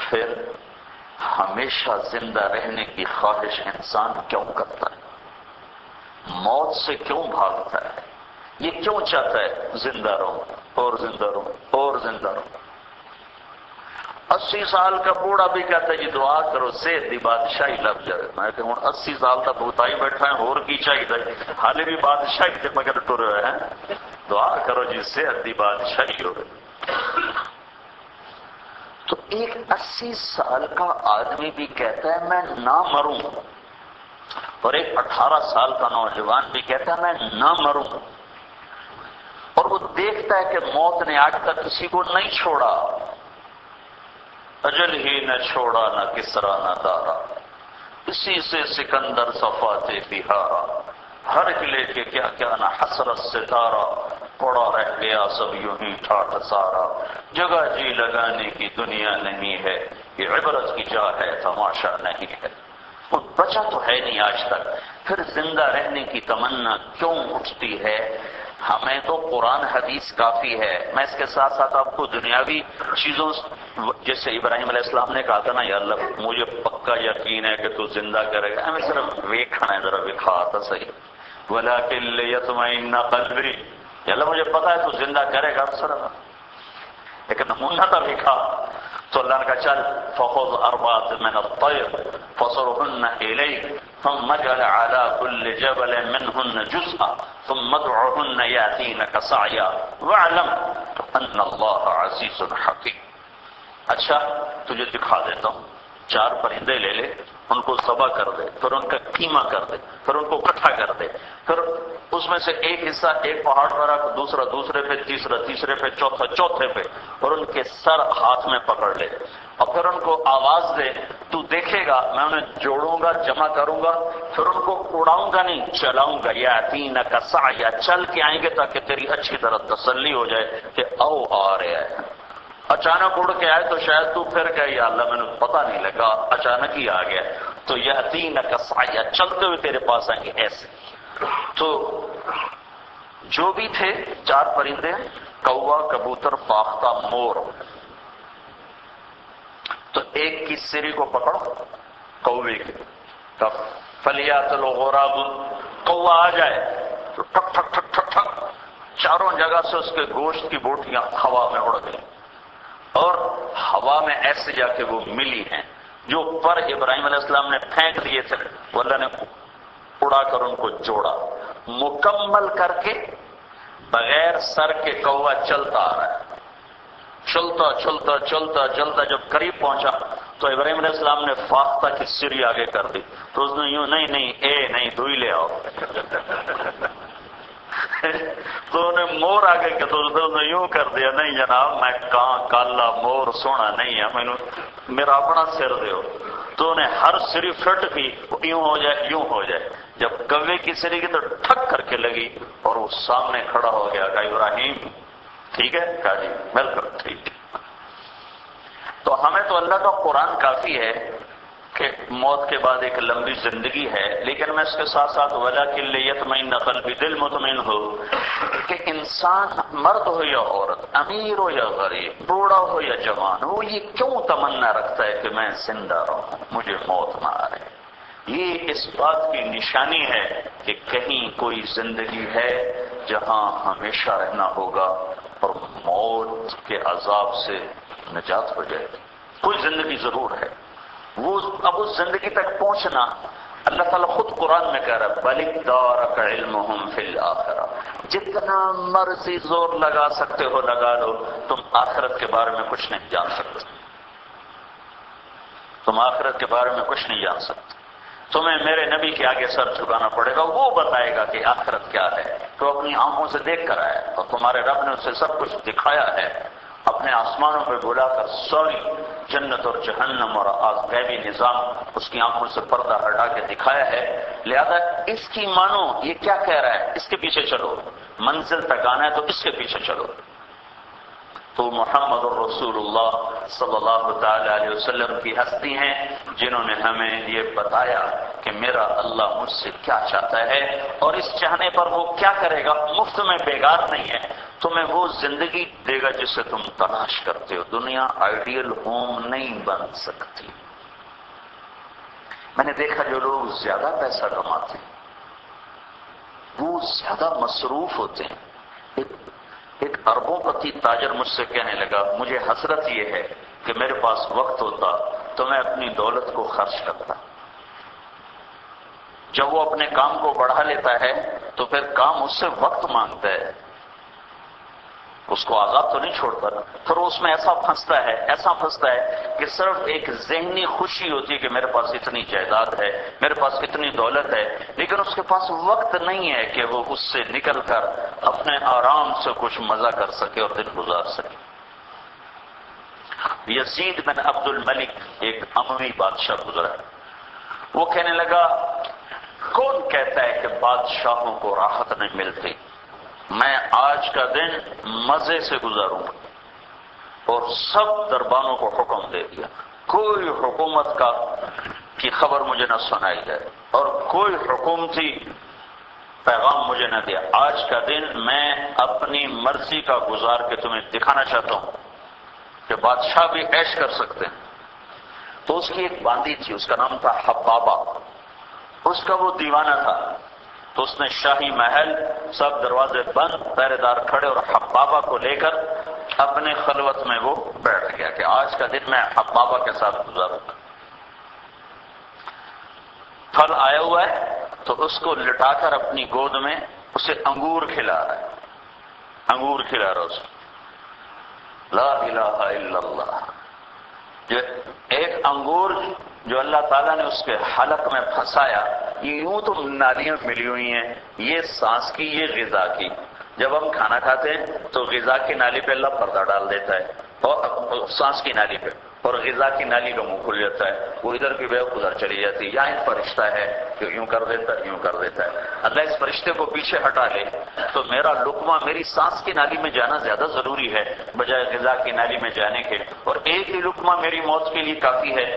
Speaker 1: پھر ہمیشہ زندہ رہنے کی خواہش انسان کیوں کرتا ہے؟ موت سے کیوں بھاگتا ہے؟ یہ کیوں چاہتا ہے زندہ رہوں اور زندہ رہوں اور زندہ رہوں؟ 80 سال کا بوڑھا بھی کہتا ہے جی دعا کرو صحت دی بادشاہی لگ جائے. میں کہ ہوں 80 سال تک بھوتائی بیٹھا ہے اور کی چاہیے حالے بھی بادشاہی کے مگر ٹر رہے ہیں. دعا کرو جی صحت دی بادشاہی ہو. تو ایک 80 سال کا آدمی بھی کہتا ہے میں نہ مروں اور ایک 18 سال کا نوجوان بھی کہتا ہے میں نہ مروں. اور وہ دیکھتا ہے کہ موت نے آج تک کسی کو نہیں چھوڑا. اجل ہی نہ چھوڑا نہ کسرا نہ دارا اسی سے سکندر صفات بہارا. ہر قلعے کے کیا کیا نہ حسرت ستارہ پڑا رہ گیا سب یوں ہی ٹھاٹھ سارا. جگہ جی لگانے کی دنیا نہیں ہے یہ عبرت کی جا ہے تماشا نہیں ہے. وہ بچا تو ہے نہیں آج تک. پھر زندہ رہنے کی تمنا کیوں اٹھتی ہے؟ ہمیں تو قرآن حدیث کافی ہے. میں اس کے ساتھ ساتھ آپ کو دنیاوی چیزوں جیسے ابراہیم علیہ السلام نے کہا تھا نا یا اللہ مجھے پکا یقین ہے کہ تو زندہ کرے گا. ہمیں صرف ویکھنا ہے ذرا وکھا تھا صحیح. وَلَكِنْ لِيَطْمَئِنَّ قَلْبِي یا اللہ مجھے پتا ہے تو زندہ کرے گا صرف ایک نمونہ تھا وکھا. تو اللہ نے کہا چل فخذ 4 من الطير فصرهن إليك ثم اجعل على كل جبل منهن جزءا ثم ادعهن يأتينك سعيا واعلم أن الله عزيز حكيم. اچھا تجھے دکھا دیتا ہوں 4 پرندے لے لے ان کو ذبح کر دے پھر ان کا قیمہ کر دے پھر ان کو اکٹھا کر دے پھر اس میں سے ایک حصہ ایک پہاڑ پر رکھ دوسرا دوسرے پہ تیسرا تیسرے پہ چوتھا چوتھے پہ اور ان کے سر ہاتھ میں پکڑ لے اور پھر ان کو آواز دے. تو دیکھے گا میں انہیں جوڑوں گا جمع کروں گا پھر ان کو اڑاؤں گا نہیں چلاؤں گا. یاتینک سعیا چل کے آئیں گے تاکہ تیری اچھی طرح تسلی ہو جائے کہ او آ رہا ہے. اچانک اڑ کے آئے تو شاید تو پھر کہ یا اللہ میں نے پتہ نہیں لگا اچانک ہی آ گیا. تو یاتینک سعیا چلتے ہوئے تیرے پاس آئیں گے ایسے. تو جو بھی تھے 4 پرندے کوا کبوتر فاختہ مور. تو ایک کی سری کو پکڑو کوے کی فلیات الغراب کوا آ جائے تو ٹھک ٹھک ٹھک ٹھک ٹھک چاروں جگہ سے اس کے گوشت کی بوٹیاں ہوا میں اڑ گئی اور ہوا میں ایسے جا کے وہ ملی ہیں جو پر ابراہیم علیہ السلام نے پھینک دیے تھے وہ اللہ نے اڑا کر ان کو جوڑا مکمل کر کے. بغیر سر کے کوا چلتا آ رہا ہے چلتا چلتا چلتا چلتا جب قریب پہنچا تو ابراہیم علیہ السلام نے فاختہ کی سری آگے کر دی تو اس نے یوں نہیں دھوئی لے آؤ. تو انہیں مور آگے کہ تو اس نے یوں کر دیا نہیں جناب میں کالا مور سونا نہیں ہے میرا اپنا سر دیو. تو انہیں ہر سری فٹ کی یوں ہو جائے یوں ہو جائے. جب کوے کی سری کی تو ٹھک کر کے لگی اور وہ سامنے کھڑا ہو گیا کہا ابراہیم ٹھیک ہے کہا جی بالکل ٹھیک. تو ہمیں تو اللہ کا قرآن کافی ہے کہ موت کے بعد ایک لمبی زندگی ہے لیکن میں اس کے ساتھ ساتھ وَلَكِنْ لِيَطْمَئِنَّ قَلْبِي دل مطمئن ہو کہ انسان مرد ہو یا عورت امیر ہو یا غریب بوڑھا ہو یا جوان وہ یہ کیوں تمنا رکھتا ہے کہ میں زندہ رہوں مجھے موت نہ آئے. یہ اس بات کی نشانی ہے کہ کہیں کوئی زندگی ہے جہاں ہمیشہ رہنا ہوگا اور موت کے عذاب سے نجات ہو جائے. کوئی زندگی ضرور ہے. وہ اب اس زندگی تک پہنچنا اللہ تعالیٰ خود قرآن میں کہہ رہا ہے بَلِ ادَّارَكَ عِلْمُهُمْ فِي الْآخِرَةِ. جتنا مرضی زور لگا سکتے ہو لگا لو تم آخرت کے بارے میں کچھ نہیں جان سکتے. تم آخرت کے بارے میں کچھ نہیں جان سکتے. تمہیں میرے نبی کے آگے سر جھکانا پڑے گا وہ بتائے گا کہ آخرت کیا ہے تو اپنی آنکھوں سے دیکھ کر آئے اور تمہارے رب نے اسے سب کچھ دکھایا ہے اپنے آسمانوں پہ بلا کر سوری جنت اور جہنم اور غیبی نظام اس کی آنکھوں سے پردہ ہٹا کے دکھایا ہے، لہذا اس کی مانو، یہ کیا کہہ رہا ہے، اس کے پیچھے چلو، منزل تک آنا ہے تو اس کے پیچھے چلو۔ تو محمد الرسول اللہ صلی اللہ تعالی علیہ وسلم کی ہستی ہیں جنہوں نے ہمیں یہ بتایا کہ میرا اللہ مجھ سے کیا چاہتا ہے، اور اس چاہنے پر وہ کیا کرے گا، مفت میں بیگار نہیں ہے، تمہیں وہ زندگی دے گا جسے تم تلاش کرتے ہو۔ دنیا آئیڈیل ہوم نہیں بن سکتی۔ میں نے دیکھا جو لوگ زیادہ پیسہ کماتے ہیں وہ زیادہ مصروف ہوتے ہیں۔ ایک اربوں پتی تاجر مجھ سے کہنے لگا، مجھے حسرت یہ ہے کہ میرے پاس وقت ہوتا تو میں اپنی دولت کو خرچ کرتا۔ جب وہ اپنے کام کو بڑھا لیتا ہے تو پھر کام اس سے وقت مانگتا ہے، اس کو آزاد تو نہیں چھوڑتا، پھر اس میں ایسا پھنستا ہے کہ صرف ایک ذہنی خوشی ہوتی ہے کہ میرے پاس اتنی جائیداد ہے، میرے پاس کتنی دولت ہے، لیکن اس کے پاس وقت نہیں ہے کہ وہ اس سے نکل کر اپنے آرام سے کچھ مزہ کر سکے اور دن گزار سکے۔ یزید بن عبد الملک ایک اموی بادشاہ گزرا، وہ کہنے لگا، کون کہتا ہے کہ بادشاہوں کو راحت نہیں ملتی؟ میں آج کا دن مزے سے گزاروں گا۔ اور سب دربانوں کو حکم دے دیا، کوئی حکومت کی خبر مجھے نہ سنائی جائے اور کوئی حکومتی پیغام مجھے نہ دیا۔ آج کا دن میں اپنی مرضی کا گزار کے تمہیں دکھانا چاہتا ہوں کہ بادشاہ بھی عیش کر سکتے ہیں۔ تو اس کی ایک باندی تھی، اس کا نام تھا حبابہ، اس کا وہ دیوانہ تھا، تو اس نے شاہی محل سب دروازے بند، پہرے دار کھڑے، اور حبابہ کو لے کر اپنے خلوت میں وہ بیٹھ گیا کہ آج کا دن میں حبابہ کے ساتھ گزاروں گا۔ پھل آیا ہوا ہے تو اس کو لٹا کر اپنی گود میں اسے انگور کھلا رہا ہے، انگور کھلا رہا اس کو۔ لا الہ الا اللہ، جو ایک انگور جو اللہ تعالیٰ نے اس کے حلق میں پھنسایا، یہ یوں تو نالیاں ملی ہوئی ہیں، یہ سانس کی، یہ غذا کی۔ جب ہم کھانا کھاتے ہیں تو غذا کی نالی پہ اللہ پردہ ڈال دیتا ہے، اور سانس کی نالی پہ، اور غذا کی نالی کا منہ کھل جاتا ہے، وہ ادھر کی بے ادھر چلی جاتی ہے۔ یہاں ایک فرشتہ ہے جو یوں کر دیتا ہے، یوں کر دیتا ہے۔ اللہ اس فرشتے کو پیچھے ہٹا لے تو میرا لقمہ میری سانس کی نالی میں جانا زیادہ ضروری ہے بجائے غذا کی نالی میں جانے کے، اور ایک ہی لقمہ میری موت کے لیے کافی ہے۔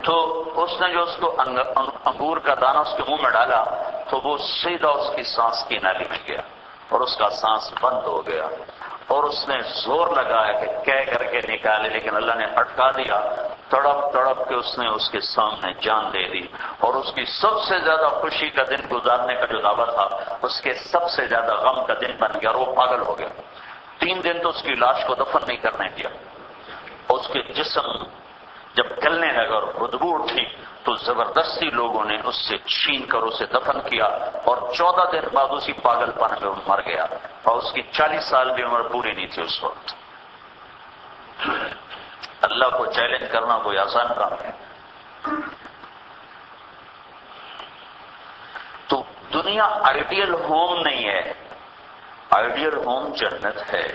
Speaker 1: تو اس نے جو اس کو انگور کا دانہ اس کے منہ میں ڈالا تو وہ سیدھا اس کی سانس کی نالی میں گیا اور اس کا سانس بند ہو گیا، اور اس نے زور لگایا کہ کہہ کر کے نکالے، لیکن اللہ نے اٹکا دیا۔ تڑپ تڑپ کے اس نے اس کے سامنے جان دے دی، اور اس کی سب سے زیادہ خوشی کا دن گزارنے کا جو دعویٰ تھا اس کے سب سے زیادہ غم کا دن بن گیا، اور وہ پاگل ہو گیا۔ 3 دن تو اس کی لاش کو دفن نہیں کرنے دیا، اور اس کے جسم جب گلنے لگا اور بدبو اٹھی تو زبردستی لوگوں نے اس سے چھین کر اسے دفن کیا، اور 14 دن بعد اسی پاگل پن میں مر گیا، اور اس کی 40 سال بھی عمر پوری نہیں تھی اس وقت۔ اللہ کو چیلنج کرنا کوئی آسان کام ہے؟ تو دنیا آئیڈیل ہوم نہیں ہے، آئیڈیل ہوم جنت ہے۔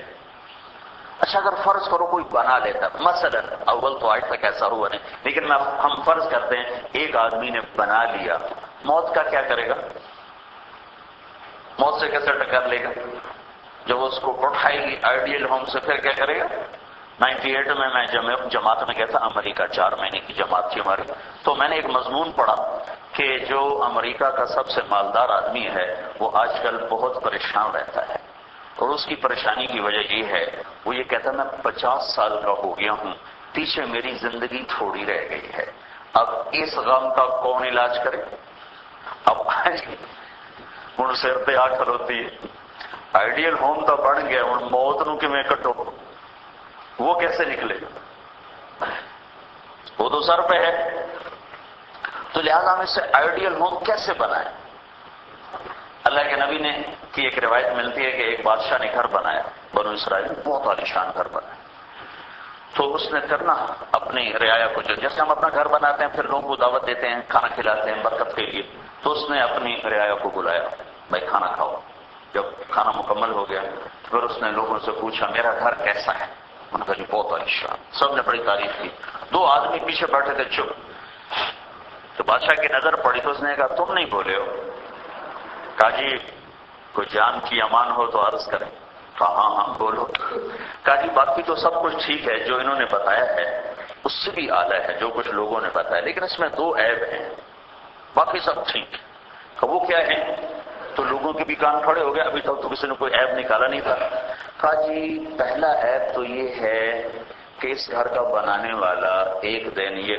Speaker 1: اچھا اگر فرض کرو کوئی بنا لیتا، مثلا اول تو آج تک ایسا ہوا نہیں، لیکن ہم فرض کرتے ہیں ایک آدمی نے بنا لیا، موت کا کیا کرے گا؟ موت سے کیسے ٹکر لے گا؟ جب اس کو اٹھائے گی آئیڈیل ہوم سے پھر کیا کرے گا؟ 98 میں جماعت میں گیا تھا، امریکہ 4 مہینے کی جماعت تھی ہماری، تو میں نے ایک مضمون پڑھا کہ جو امریکہ کا سب سے مالدار آدمی ہے وہ آج کل بہت پریشان رہتا ہے، اور اس کی پریشانی کی وجہ یہ ہے، وہ یہ کہتا ہے میں 50 سال کا ہو گیا ہوں، پیچھے میری زندگی تھوڑی رہ گئی ہے، اب اس غم کا کون علاج کرے؟ اب ہوں سر پہ آ کھلوتی ہے، آئیڈیل ہوم تو بن گیا، ہوں موت نو کیویں کٹو، وہ کیسے نکلے؟ وہ تو سر پہ ہے۔ تو لہذا ہم اسے آئیڈیل ہوم کیسے بنائیں؟ اللہ کے نبی نے کی ایک روایت ملتی ہے کہ ایک بادشاہ نے گھر بنایا، بنو اسرائیل بہت عالیشان گھر بنایا، تو اس نے پھر نا اپنی رعایا کو، جیسے ہم اپنا گھر بناتے ہیں پھر لوگوں کو دعوت دیتے ہیں، کھانا کھلاتے ہیں برکت کے لیے، تو اس نے اپنی رعایا کو بلایا، بھائی کھانا کھاؤ۔ جب کھانا مکمل ہو گیا پھر اس نے لوگوں سے پوچھا میرا گھر کیسا ہے؟ کہا جی بہت اچھا، سب نے بڑی تعریف کی. 2 آدمی پیچھے بیٹھے تھے چپ. تو بادشاہ کی نظر پڑی تو اس نے کہا تم نہیں بولے ہو؟ کہا جی کوئی جان کی امان ہو تو عرض کریں. کہا ہاں بولو. کہا جی باقی تو سب کچھ ٹھیک ہے، جو انہوں نے بتایا ہے اس سے بھی اعلیٰ ہے جو کچھ لوگوں نے بتایا، لیکن اس میں 2 عیب ہیں، باقی سب ٹھیک ہے. کہ وہ کیا ہے؟ تو لوگوں کے بھی کان کھڑے ہو گئے، ابھی تک تو کسی نے کوئی عیب نکالا نہیں تھا. کہا جی پہلا عیب تو یہ ہے کہ اس گھر کا بنانے والا ایک دن یہ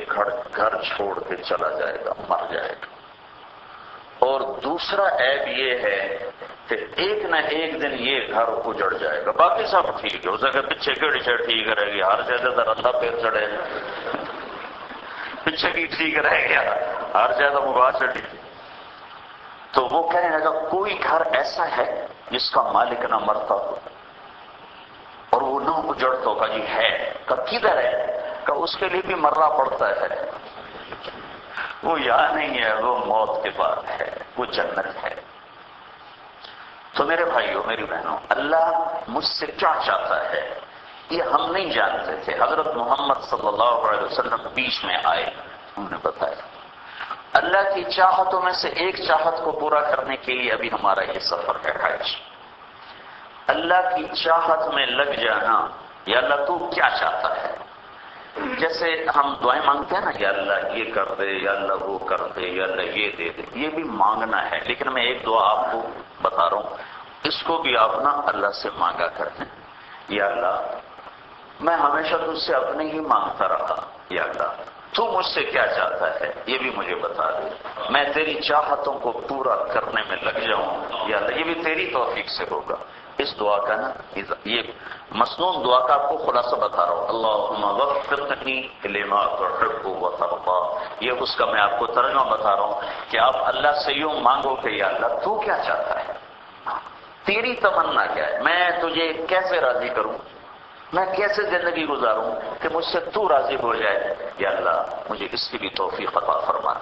Speaker 1: گھر چھوڑ کے چلا جائے گا، مر جائے گا. اور دوسرا عیب یہ ہے کہ ایک نہ ایک دن یہ گھر اجڑ جائے گا، باقی سب ٹھیک ہے. اسے کہ پیچھے کیڑی سے ٹھیک رہے گی، ہر جگہ ذرا تھا پیر چڑھے، پیچھے کی ٹھیک رہے گا، ہر جگہ مباح چڑھی. تو وہ کہنے لگا کوئی گھر ایسا ہے جس کا مالک نہ مرتا ہو اور وہ نہ اجڑتا ہو؟ کہا جی ہے. کہا کدھر ہے؟ کہا اس کے لیے بھی مرنا پڑتا ہے، وہ یہاں نہیں ہے، وہ موت کے بعد ہے، وہ جنت ہے. تو میرے بھائیوں میری بہنوں، اللہ مجھ سے کیا چاہتا ہے یہ ہم نہیں جانتے تھے. حضرت محمد صلی اللہ علیہ وسلم بیچ میں آئے، انہوں نے بتایا. اللہ کی چاہتوں میں سے ایک چاہت کو پورا کرنے کے لیے ابھی ہمارا یہ سفر ہے حج. اللہ کی چاہت میں لگ جانا، یا اللہ تو کیا چاہتا ہے. جیسے ہم دعائیں مانگتے ہیں نا، یا اللہ یہ کر دے، یا اللہ وہ کر دے، یا اللہ یہ دے دے، یہ بھی مانگنا ہے. لیکن میں ایک دعا آپ کو بتا رہا ہوں، اس کو بھی آپ نا اللہ سے مانگا کرتے ہیں. یا اللہ میں ہمیشہ تجھ سے اپنے ہی مانگتا رہا، یا اللہ تو مجھ سے کیا چاہتا ہے یہ بھی مجھے بتا دے، میں تیری چاہتوں کو پورا کرنے میں لگ جاؤں. یا اللہ یہ بھی تیری توفیق سے ہوگا. اس دعا کا نا یہ مسنون دعا کا آپ کو خلاصہ بتا رہا ہوں. اللہم وفقنی لما تحب وترضى. یہ اس کا میں آپ کو ترجمہ بتا رہا ہوں کہ آپ اللہ سے یوں مانگو کہ یا اللہ تو کیا چاہتا ہے، تیری تمنا کیا ہے، میں تجھے کیسے راضی کروں، میں کیسے زندگی گزاروں کہ مجھ سے تو راضی ہو جائے. یا اللہ مجھے اس کی بھی توفیق عطا فرما.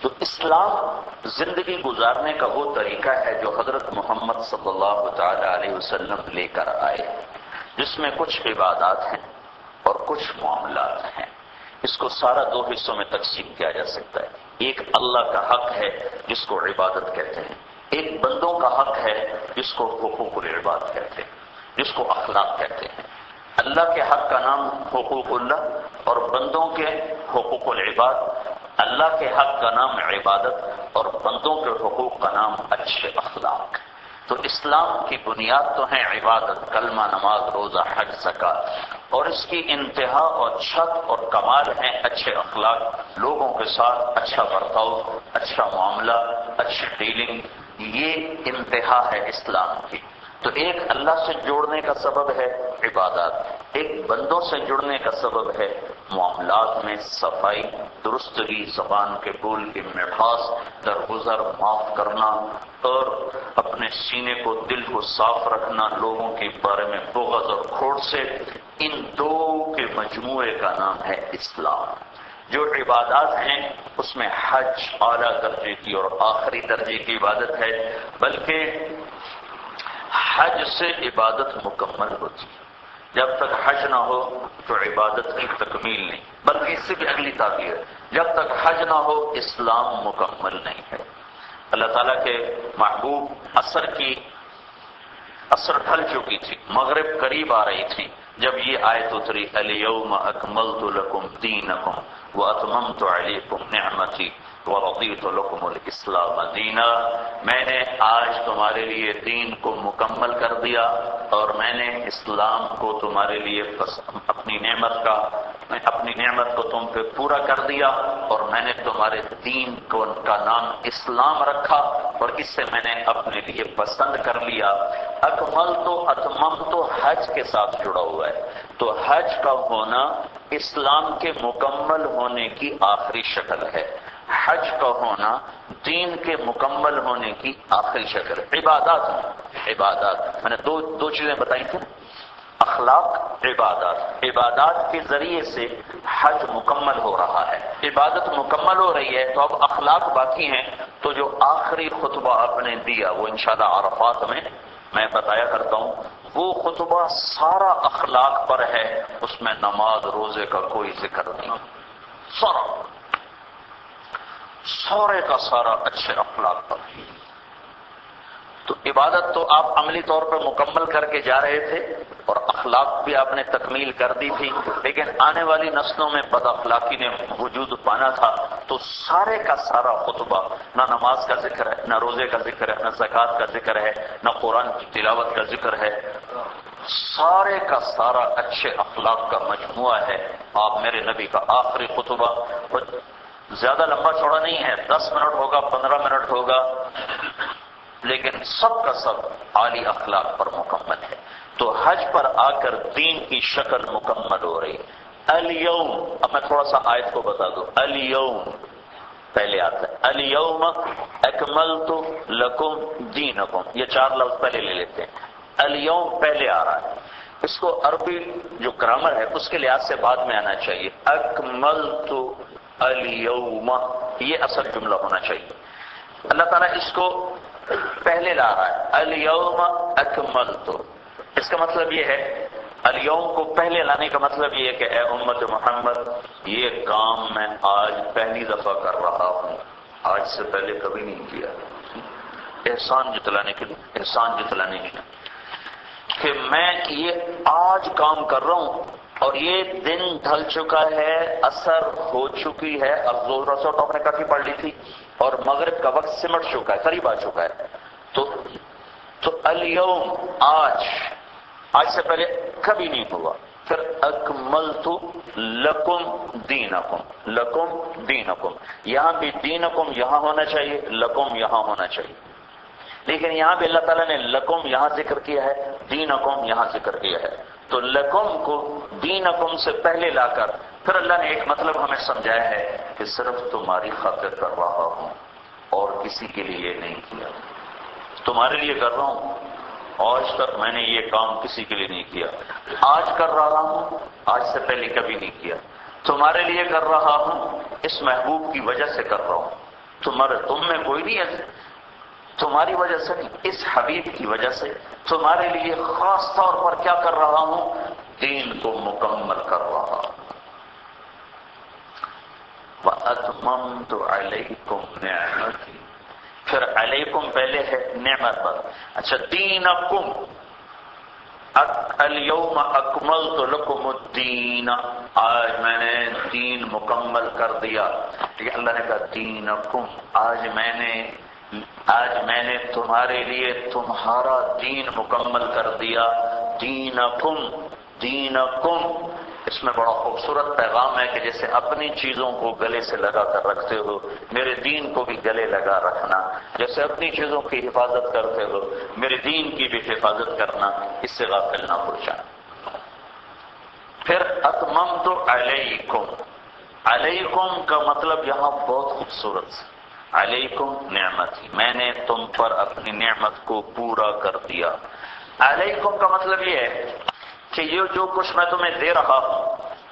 Speaker 1: تو اسلام زندگی گزارنے کا وہ طریقہ ہے جو حضرت محمد صلی اللہ تعالی علیہ وسلم لے کر آئے، جس میں کچھ عبادات ہیں اور کچھ معاملات ہیں. اس کو سارا 2 حصوں میں تقسیم کیا جا سکتا ہے. ایک اللہ کا حق ہے جس کو عبادت کہتے ہیں، ایک بندوں کا حق ہے جس کو حقوق العباد کہتے ہیں، جس کو اخلاق کہتے ہیں. اللہ کے حق کا نام حقوق اللہ اور بندوں کے حقوق العباد. اللہ کے حق کا نام عبادت اور بندوں کے حقوق کا نام اچھے اخلاق. تو اسلام کی بنیاد تو ہے عبادت، کلمہ، نماز، روزہ، حج، زکوٰۃ، اور اس کی انتہا اور چھت اور کمال ہیں اچھے اخلاق، لوگوں کے ساتھ اچھا برتاؤ، اچھا معاملہ، اچھی ڈیلنگ. یہ انتہا ہے اسلام کی. تو ایک اللہ سے جوڑنے کا سبب ہے عبادات، ایک بندوں سے جڑنے کا سبب ہے معاملات میں صفائی، درستگی، زبان کے بول کی مٹھاس، درگزر معاف کرنا، اور اپنے سینے کو، دل کو صاف رکھنا لوگوں کے بارے میں بغض اور کھوٹ سے. ان 2 کے مجموعے کا نام ہے اسلام. جو عبادات ہیں اس میں حج اعلیٰ درجے کی اور آخری درجے کی عبادت ہے، بلکہ حج سے عبادت مکمل ہوتی ہے. جب تک حج نہ ہو تو عبادت کی تکمیل نہیں، بلکہ اس سے بھی اگلی تعبیر ہے، جب تک حج نہ ہو اسلام مکمل نہیں ہے. اللہ تعالیٰ کے محبوب عصر ڈھل چکی تھی، مغرب قریب آ رہی تھی جب یہ آیت اتری الیوم اکملت لکم دینکم واتممت علیکم نعمتی ورضیت لکم الاسلام دینا. میں نے آج تمہارے لیے دین کو مکمل کر دیا اور میں نے اسلام کو تمہارے لیے اپنی نعمت کو تم پہ پورا کر دیا، اور میں نے تمہارے دین کا نام اسلام رکھا اور اس سے میں نے اپنے لیے پسند کر لیا. اکمل تو اتمم تو حج کے ساتھ جڑا ہوا ہے. تو حج کا ہونا اسلام کے مکمل ہونے کی آخری شکل ہے، حج کا ہونا دین کے مکمل ہونے کی آخری شکل. عبادات میں نے دو چیزیں بتائی تھیں، اخلاق، عبادات کے ذریعے سے حج مکمل ہو رہا ہے، عبادت مکمل ہو رہی ہے. تو اب اخلاق باقی ہیں. تو جو آخری خطبہ آپ نے دیا وہ انشاءاللہ عرفات میں میں بتایا کرتا ہوں وہ خطبہ سارا اخلاق پر ہے، اس میں نماز روزے کا کوئی ذکر نہیں، سارے کا سارا اچھے اخلاق پر۔ تو عبادت تو آپ عملی طور پر مکمل کر کے جا رہے تھے اور اخلاق بھی آپ نے تکمیل کر دی تھی، لیکن آنے والی نسلوں میں بد اخلاقی نے وجود پانا تھا، تو سارے کا سارا خطبہ نہ نماز کا ذکر ہے، نہ روزے کا ذکر ہے، نہ زکوٰۃ کا ذکر ہے، نہ قرآن کی تلاوت کا ذکر ہے، سارے کا سارا اچھے اخلاق کا مجموعہ ہے۔ آپ میرے نبی کا آخری خطبہ زیادہ لمبا چوڑا نہیں ہے، 10 منٹ ہوگا، 15 منٹ ہوگا، لیکن سب کا سب عالی اخلاق پر مکمل ہے۔ تو حج پر آ کر دین کی شکل مکمل ہو رہی۔ الیوم، اب میں تھوڑا سا آیت کو بتا دوں، الیوم پہلے آتا ہے، الیوم اکملت لکم دینکم، یہ 4 لفظ پہلے لے لیتے ہیں، الیوم پہلے آ رہا ہے، اس کو عربی جو گرامر ہے اس کے لحاظ سے بعد میں آنا چاہیے، اکملت الیوم، یہ اصل جملہ ہونا چاہیے۔ اللہ تعالیٰ اس کو پہلے لا رہا ہے، الیوم اکملت، اس کا مطلب یہ ہے، الیوم کو پہلے لانے کا مطلب یہ ہے کہ اے امت محمد، یہ کام میں آج پہلی دفعہ کر رہا ہوں، آج سے پہلے کبھی نہیں کیا، احسان جتلانے کے لیے، احسان جتلانے کے لیے کہ میں یہ آج کام کر رہا ہوں، اور یہ دن ڈھل چکا ہے، عصر ہو چکی ہے، اب ظہر اثر تو آپ نے کافی پڑھ لی تھی، اور مغرب کا وقت سمٹ چکا ہے، قریب آ چکا ہے، تو الیوم آج سے پہلے کبھی نہیں ہوا۔ پھر اکملت لکم دینکم، لکم دینکم، یہاں بھی دینکم یہاں ہونا چاہیے، لکم یہاں ہونا چاہیے، لیکن یہاں بھی اللہ تعالیٰ نے لکم یہاں ذکر کیا ہے، دینکم یہاں ذکر کیا ہے، تو لکم کو دینکم سے پہلے لا کر پھر اللہ نے ایک مطلب ہمیں سمجھایا ہے کہ صرف تمہاری خاطر کر رہا ہوں اور کسی کے لیے نہیں کیا، تمہارے لیے کر رہا ہوں، آج تک میں نے یہ کام کسی کے لیے نہیں کیا، آج کر رہا ہوں، آج سے پہلے کبھی نہیں کیا، تمہارے لیے کر رہا ہوں، اس محبوب کی وجہ سے کر رہا ہوں، تم میں کوئی نہیں ہے، تمہاری وجہ سے نہیں، اس حبیب کی وجہ سے تمہارے لیے خاص طور پر کیا کر رہا ہوں، دین کو مکمل کر رہا ہوں۔ وَأَتْمَمْتُ عَلَيْكُمْ نِعْمَتِي، پھر علیکم پہلے ہے نعمت پر، اچھا دینکم، الیوم اکملت لکم الدین، آج میں نے دین مکمل کر دیا، لیکن اللہ نے کہا دینکم، آج میں نے تمہارے لیے تمہارا دین مکمل کر دیا، دینکم، دینکم، اس میں بڑا خوبصورت پیغام ہے کہ جیسے اپنی چیزوں کو گلے سے لگا کر رکھتے ہو، میرے دین کو بھی گلے لگا رکھنا، جیسے اپنی چیزوں کی حفاظت کرتے ہو میرے دین کی بھی حفاظت کرنا، اس سے غافل نہ ہو جانا۔ پھر اتممت علیکم، علیکم کا مطلب یہاں بہت خوبصورت ہے، علیکم نعمتی، میں نے تم پر اپنی نعمت کو پورا کر دیا۔ علیکم کا مطلب یہ ہے کہ یہ جو کچھ میں تمہیں دے رہا ہوں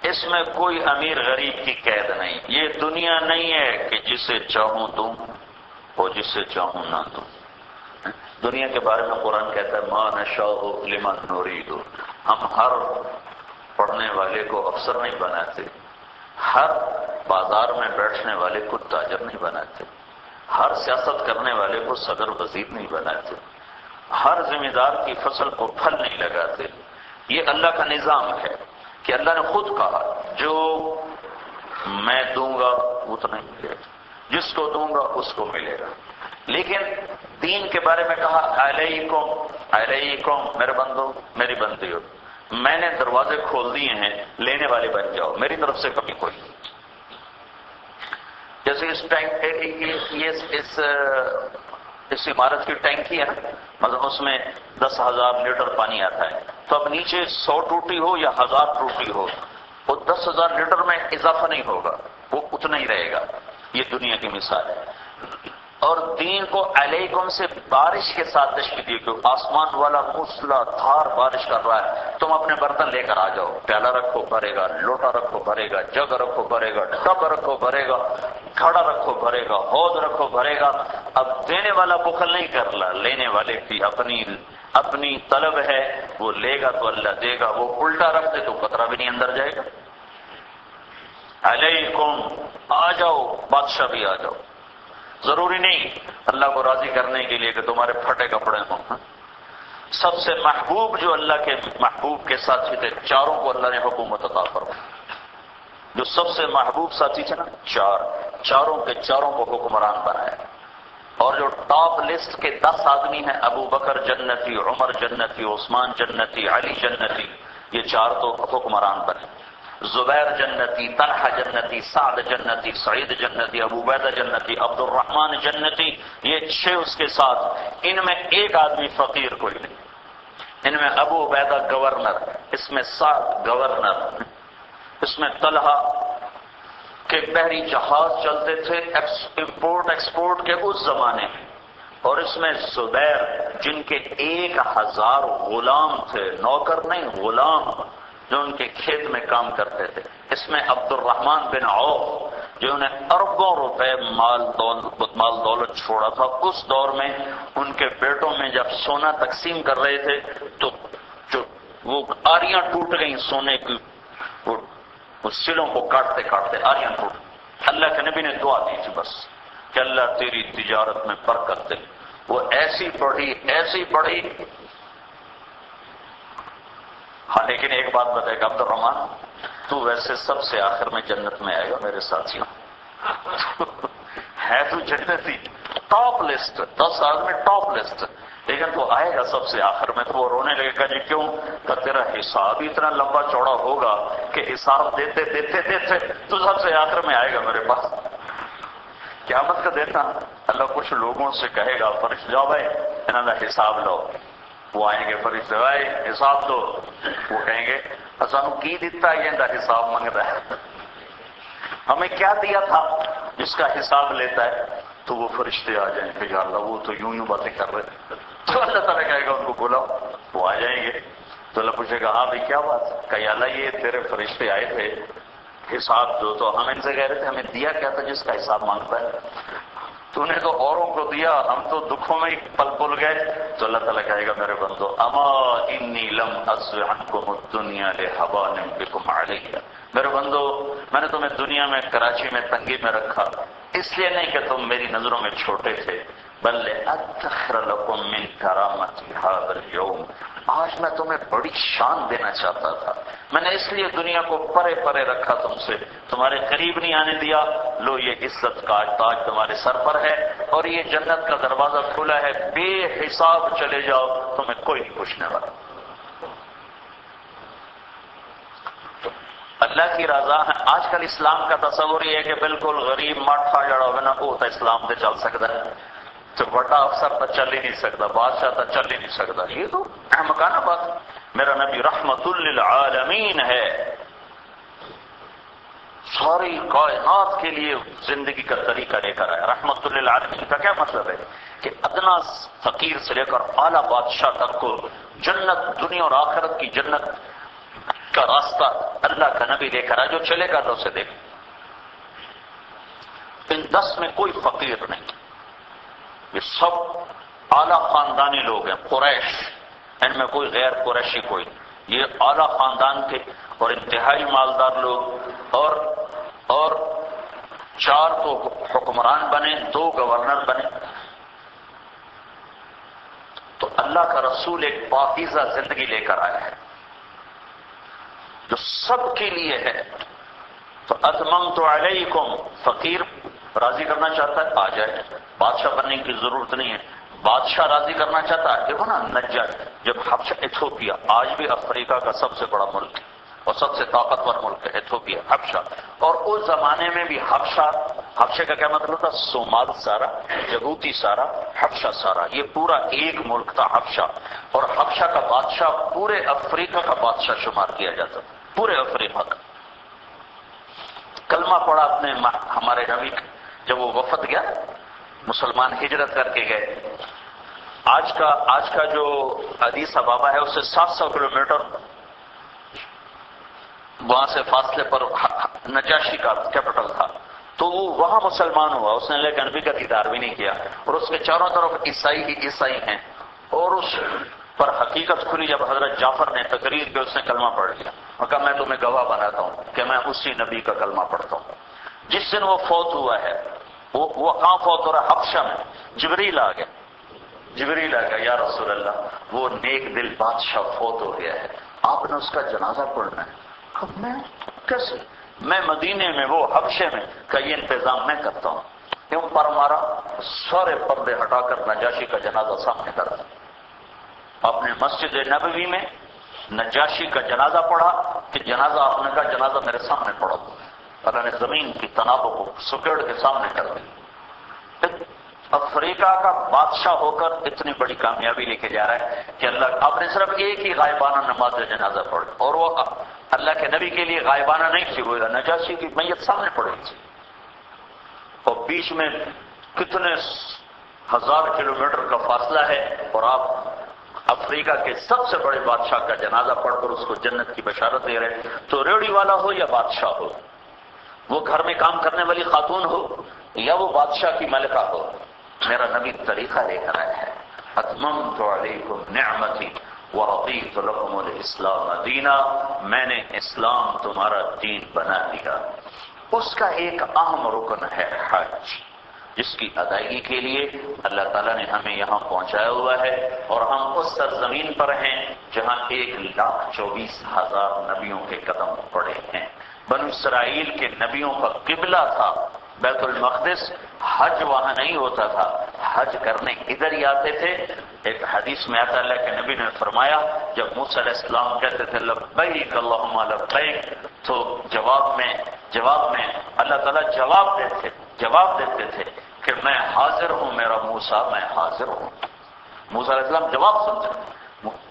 Speaker 1: اس میں کوئی امیر غریب کی قید نہیں، یہ دنیا نہیں ہے کہ جسے چاہوں دوں اور جسے چاہوں نہ دوں۔ دنیا کے بارے میں قرآن کہتا ہے ما نشاء لمن نرید، ہم ہر پڑھنے والے کو افسر نہیں بناتے، ہر بازار میں بیٹھنے والے کو تاجر نہیں بناتے، ہر سیاست کرنے والے کو صدر وزیر نہیں بناتے، ہر ذمہ دار کی فصل کو پھل نہیں لگاتے۔ یہ اللہ کا نظام ہے کہ اللہ نے خود کہا جو میں دوں گا اتنا ہی ملے گا، جس کو دوں گا اس کو ملے گا۔ لیکن دین کے بارے میں کہا علیکم، علیکم میرے بندو میری بندیو، میں نے دروازے کھول دیے ہیں، لینے والے بن جاؤ، میری طرف سے کمی کوئی نہیں۔ جیسے اس عمارت کی ٹینکی ہے نا، مطلب اس میں 10,000 لیٹر پانی آتا ہے، تو اب نیچے 100 ٹوٹی ہو یا 1000 ٹوٹی ہو، وہ 10,000 لیٹر میں اضافہ نہیں ہوگا، وہ اتنا ہی رہے گا۔ یہ دنیا کی مثال ہے۔ اور دین کو علیکم سے بارش کے ساتھ تشبیہ دی کہ آسمان والا موسلا دھار بارش کر رہا ہے، تم اپنے برتن لے کر آ جاؤ، پیالہ رکھو بھرے گا، لوٹا رکھو بھرے گا، جگ رکھو بھرے گا، ٹب رکھو بھرے گا، گھڑا رکھو بھرے گا، حوض رکھو بھرے گا۔ اب دینے والا بخل نہیں کر رہا، لینے والے کی اپنی طلب ہے وہ لے گا تو اللہ دے گا، وہ الٹا رکھ دے تو قطرہ بھی نہیں اندر جائے گا۔ علیکم، آ جاؤ، بادشاہ بھی آ جاؤ، ضروری نہیں اللہ کو راضی کرنے کے لیے کہ تمہارے پھٹے کپڑے ہوں۔ سب سے محبوب جو اللہ کے محبوب کے ساتھی تھے، چاروں کو اللہ نے حکومت عطا فرمائی۔ جو سب سے محبوب ساتھی تھے نا، چاروں کے چاروں کو حکمران بنایا۔ اور جو ٹاپ لسٹ کے 10 آدمی ہیں، ابو بکر جنتی، عمر جنتی، عثمان جنتی، علی جنتی، یہ 4 تو حکمران بنے۔ زبیر جنتی، طلحہ جنتی، سعد جنتی، سعید جنتی، ابو عبیدہ جنتی، عبد الرحمن جنتی، یہ 6 اس کے ساتھ۔ ان میں ایک آدمی فقیر کوئی نہیں۔ ان میں ابو عبیدہ گورنر، اس میں سعد گورنر، اس میں طلحہ کہ بحری جہاز چلتے تھے امپورٹ ایکسپورٹ کے اس زمانے میں، اور اس میں زبیر جن کے 1000 غلام تھے، نوکر نہیں غلام، جو ان کے کھیت میں کام کرتے تھے۔ اس میں عبد الرحمن بن عوف جنہوں نے اربوں روپے مال دولت چھوڑا تھا۔ اس دور میں ان کے بیٹوں میں جب سونا تقسیم کر رہے تھے تو جو وہ آریاں ٹوٹ گئیں سونے کی، وہ سلوں کو کاٹتے کاٹتے آریاں ٹوٹ۔ اللہ کے نبی نے دعا دی تھی بس کہ اللہ تیری تجارت میں برکت دے۔ وہ ایسی بڑھی۔ ہاں لیکن ایک بات بتائے گا عبد الرحمن، تو ویسے سب سے آخر میں جنت میں آئے گا میرے ساتھیوں، ہے تو جنتی، ٹاپ لسٹ، 10 آدمی ٹاپ لسٹ، لیکن تو آئے گا سب سے آخر میں۔ تو وہ رونے لگے گا، جی کیوں؟ کہ تیرا حساب ہی اتنا لمبا چوڑا ہوگا کہ حساب دیتے تو سب سے آخر میں آئے گا میرے پاس۔ قیامت کا دیتا اللہ کچھ لوگوں سے کہے گا، فرشتے جاؤ بھائی انہوں نے حساب لو۔ وہ آئیں گے فرشتے، بھائی حساب دو۔ وہ کہیں گے سانو کی دیتا ہے، یہ حساب منگتا ہے، ہمیں کیا دیا تھا جس کا حساب لیتا ہے؟ تو وہ فرشتے آ جائیں کہ یا اللہ وہ تو یوں باتیں کر رہے تھے۔ تو اللہ تعالیٰ کہے گا ان کو بلاؤ، وہ آ جائیں گے۔ تو اللہ پوچھے گا ہاں بھائی کیا بات؟ کہ یا اللہ یہ تیرے فرشتے آئے تھے، حساب دو۔ تو ہم ان سے کہہ رہے تھے ہمیں دیا کیا تھا جس کا حساب مانگتا ہے؟ تو نے تو اوروں کو دیا، ہم تو دکھوں میں ہی پل پل گئے۔ تو اللہ تعالیٰ کہے گا میرے بندو اما انی لم اصب عنکم الدنیا لحبان بکم علیہ، میرے بندو میں نے تمہیں دنیا میں کراچی میں تنگی میں رکھا اس لیے نہیں کہ تم میری نظروں میں چھوٹے تھے، بل لأدخر لکم من کرامتی ھذا اليوم، آج میں تمہیں بڑی شان دینا چاہتا تھا، میں نے اس لیے دنیا کو پرے پرے رکھا تم سے، تمہارے قریب نہیں آنے دیا۔ لو یہ عزت کا تاج تمہارے سر پر ہے، اور یہ جنت کا دروازہ کھلا ہے، بے حساب چلے جاؤ، تمہیں کوئی نہیں پوچھنے والا۔ اللہ کی رضا ہے۔ آج کل اسلام کا تصور یہ ہے کہ بالکل غریب ماٹھا جڑا ہوگا نا وہ تو اسلام سے چل سکتا ہے، تو بڑا افسر تو چل ہی نہیں سکتا، بادشاہ تو چل ہی نہیں سکتا، یہ تو احمقانہ بات۔ میرا نبی رحمت للعالمین ہے، ساری کائنات کے لیے زندگی کا طریقہ لے کر آیا۔ رحمت للعالمین کا کیا مطلب ہے کہ ادنا فقیر سے لے کر اعلیٰ بادشاہ تک کو جنت، دنیا اور آخرت کی جنت کا راستہ اللہ کا نبی لے کر آیا، جو چلے گا تو اسے دیکھ۔ ان 10 میں کوئی فقیر نہیں، یہ سب اعلیٰ خاندانی لوگ ہیں، قریش، ان میں کوئی غیر قریشی کوئی، یہ اعلیٰ خاندان کے اور انتہائی مالدار لوگ، اور 4 تو حکمران بنے، 2 گورنر بنے۔ تو اللہ کا رسول ایک پاکیزہ زندگی لے کر آیا ہے جو سب کے لیے ہے۔ تو اتممت علیکم، فقیر راضی کرنا چاہتا ہے آ جائے، بادشاہ بننے کی ضرورت نہیں ہے، بادشاہ راضی کرنا چاہتا ہے۔ دیکھو نا نجار، جب حبشہ ایتھوپیا آج بھی افریقہ کا سب سے بڑا ملک ہے اور سب سے طاقتور ملک ہے ایتھوپیا، حبشہ، اور اس زمانے میں بھی حبشہ کا کیا مطلب تھا؟ صومال سارا، جبوتی سارا، حبشہ سارا، یہ پورا ایک ملک تھا حبشہ، اور حبشہ کا بادشاہ پورے افریقہ کا بادشاہ شمار کیا جاتا تھا، پورے افریقہ کا۔ کلمہ پڑا اپنے ہمارے نبی، جب وہ وفد گیا، مسلمان ہجرت کر کے گئے۔ آج کا جو ادیس ابابا ہے اس سے 700 کلومیٹر وہاں سے فاصلے پر نجاشی کا کیپٹل تھا، تو وہ وہاں مسلمان ہوا، اس نے لیکن نبی کا دیدار بھی نہیں کیا، اور اس کے چاروں طرف عیسائی ہی عیسائی ہیں، اور پر حقیقت کھلی جب حضرت جعفر نے تقریر کے اس نے کلمہ پڑھ لیا اور کہا میں تمہیں گواہ بناتا ہوں کہ میں اسی نبی کا کلمہ پڑھتا ہوں. جس دن وہ فوت ہوا ہے وہ کہاں فوت ہو رہا ہے؟ حبشہ میں. جبریل آ گیا یا رسول اللہ وہ نیک دل بادشاہ فوت ہو گیا ہے، آپ نے اس کا جنازہ پڑھنا ہے. میں کیسے؟ میں مدینے میں وہ حبشے میں کا یہ انتظام میں کرتا ہوں. کیوں؟ پر مارا، سارے پردے ہٹا کر نجاشی کا جنازہ سامنے کر دیا. آپ نے مسجد نبوی میں نجاشی کا جنازہ پڑھا کہ جنازہ آپ نے کہا جنازہ میرے سامنے پڑھو. اللہ نے زمین کی تنابوں کو سکیڑ کے سامنے کر دی. افریقہ کا بادشاہ ہو کر اتنی بڑی کامیابی لے کے جا رہا ہے کہ اللہ آپ نے صرف ایک ہی غائبانہ نماز جنازہ پڑھی اور وہ اللہ کے نبی کے لیے غائبانہ نہیں تھی، وہ نجاشی کی میت سامنے پڑی تھی. اور بیچ میں کتنے 1000 کلومیٹر کا فاصلہ ہے اور آپ افریقہ کے سب سے بڑے بادشاہ کا جنازہ پڑھ کر اس کو جنت کی بشارت دے رہے ہیں. تو ریڑھی والا ہو یا بادشاہ ہو، وہ گھر میں کام کرنے والی خاتون ہو یا وہ بادشاہ کی ملکہ ہو، میرا نبی طریقہ لے کر آیا ہے. اتممت علیکم نعمتی ورضیت لکم الاسلام دینا، میں نے اسلام تمہارا دین بنا دیا. اس کا ایک اہم رکن ہے حج، جس کی ادائیگی کے لیے اللہ تعالیٰ نے ہمیں یہاں پہنچایا ہوا ہے اور ہم اس سرزمین پر ہیں جہاں 1,24,000 نبیوں کے قدم پڑے ہیں. بنو اسرائیل کے نبیوں کا قبلہ تھا بیت المقدس. حج وہاں نہیں ہوتا تھا، حج کرنے ادھر ہی آتے تھے. ایک حدیث میں آتا اللہ کے نبی نے فرمایا جب موسیٰ علیہ السلام کہتے تھے لبیک اللہم لبیک، تو جواب میں اللہ تعالیٰ جواب دیتے تھے کہ میں حاضر ہوں میرا موسیٰ، میں حاضر ہوں. موسیٰ علیہ السلام جواب سنتے،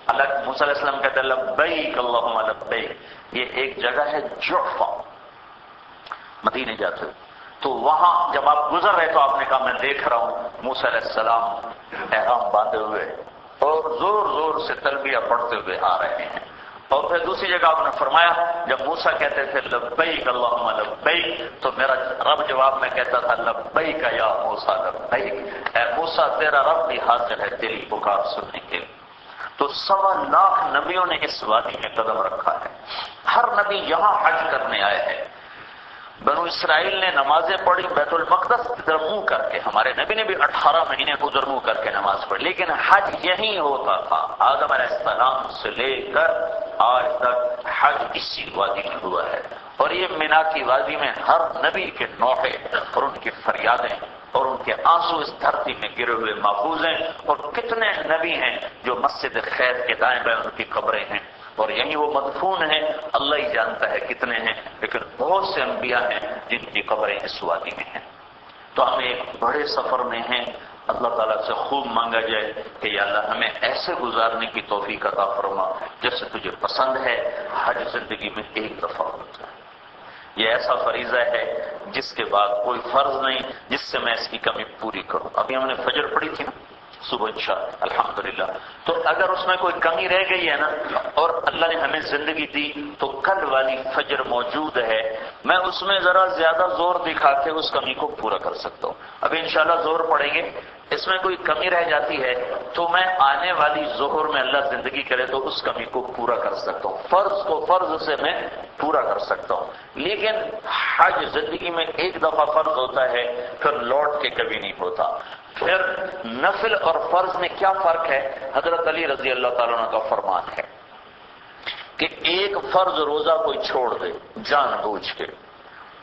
Speaker 1: اللہ موسیٰ علیہ السلام کہتے ہیں لبیک اللہم لبیک. یہ ایک جگہ ہے جعفہ، مدینے جاتے ہوئے تو وہاں جب آپ گزر رہے تو آپ نے کہا میں دیکھ رہا ہوں موسیٰ علیہ السلام احرام باندھے ہوئے اور زور زور سے تلبیہ پڑھتے ہوئے آ رہے ہیں. اور پھر دوسری جگہ آپ نے فرمایا جب موسیٰ کہتے تھے لبیک اللہم لبیک تو میرا رب جواب میں کہتا تھا لبیک یا موسیٰ لبیک، اے موسیٰ تیرا رب بھی حاضر ہے تیری پکار سننے کے لیے. تو 1.25 نبیوں نے اس وادی میں قدم رکھا ہے. ہر نبی یہاں حج کرنے آئے ہیں. بنو اسرائیل نے نمازیں پڑھی بیت المقدس ادھر منہ کر کے، ہمارے نبی نے بھی 18 مہینے ادھر منہ کر کے نماز پڑھی، لیکن حج یہیں ہوتا تھا. آدم علیہ السلام سے لے کر آج تک حج اسی وادی میں ہوا ہے. اور یہ مینا کی وادی میں ہر نبی کے نوحے اور ان کی فریادیں اور ان کے آنسو اس دھرتی میں گرے ہوئے محفوظ ہیں. اور کتنے نبی ہیں جو مسجد خیر کے دائیں بائیں ان کی قبریں ہیں اور یہیں وہ مدفون ہیں، اللہ ہی جانتا ہے کتنے ہیں، لیکن بہت سے انبیاء ہیں جن کی قبریں اس وادی میں ہیں. تو ہم ایک بڑے سفر میں ہیں. اللہ تعالیٰ سے خوب مانگا جائے کہ یا اللہ ہمیں ایسے گزارنے کی توفیق عطا فرما جیسے تجھے پسند ہے. حج زندگی میں ایک دفعہ ہوتا ہے. یہ ایسا فریضہ ہے جس کے بعد کوئی فرض نہیں جس سے میں اس کی کمی پوری کروں. ابھی ہم نے فجر پڑھی تھی نا صبح انشاء الحمدللہ، تو اگر اس میں کوئی کمی رہ گئی ہے نا اور اللہ نے ہمیں زندگی دی تو کل والی فجر موجود ہے، میں اس میں ذرا زیادہ زور دکھا کے اس کمی کو پورا کر سکتا ہوں. ابھی انشاءاللہ زور پڑیں گے. اس میں کوئی کمی رہ جاتی ہے تو میں آنے والی ظہر میں اللہ زندگی کرے تو اس کمی کو پورا کر سکتا ہوں. فرض کو فرض سے میں پورا کر سکتا ہوں. لیکن حج زندگی میں ایک دفعہ فرض ہوتا ہے پھر لوٹ کے کبھی نہیں ہوتا. پھر نفل اور فرض میں کیا فرق ہے؟ حضرت علی رضی اللہ تعالیٰ عنہ کا فرمان ہے کہ ایک فرض روزہ کوئی چھوڑ دے جان بوجھ کے،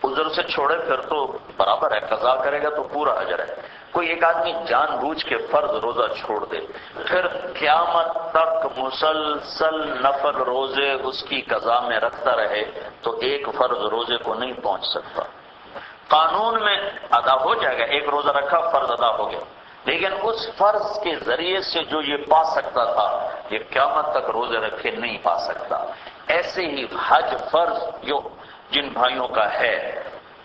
Speaker 1: عذر سے چھوڑے پھر تو برابر ہے، قضا کرے گا تو پورا اجر ہے. کوئی ایک آدمی جان بوجھ کے فرض روزہ چھوڑ دے پھر قیامت تک مسلسل نفل روزے اس کی قضا میں رکھتا رہے تو ایک فرض روزے کو نہیں پہنچ سکتا. قانون میں ادا ہو جائے گا، ایک روزہ رکھا فرض ادا ہو گیا، لیکن اس فرض کے ذریعے سے جو یہ پا سکتا تھا یہ قیامت تک روزے رکھے نہیں پا سکتا. ایسے ہی حج فرض جو جن بھائیوں کا ہے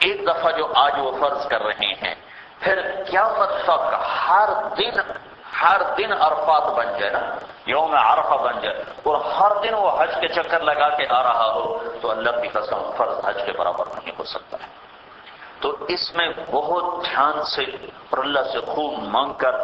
Speaker 1: ایک دفعہ جو آج وہ فرض کر رہے ہیں پھر قیامت تک ہر دن عرفات بن جائے نا، یوم عرفہ بن جائے اور ہر دن وہ حج کے چکر لگا کے آ رہا ہو تو اللہ کی قسم فرض حج کے برابر نہیں ہو سکتا ہے. تو اس میں بہت دھیان سے اور اللہ سے خوب مانگ کر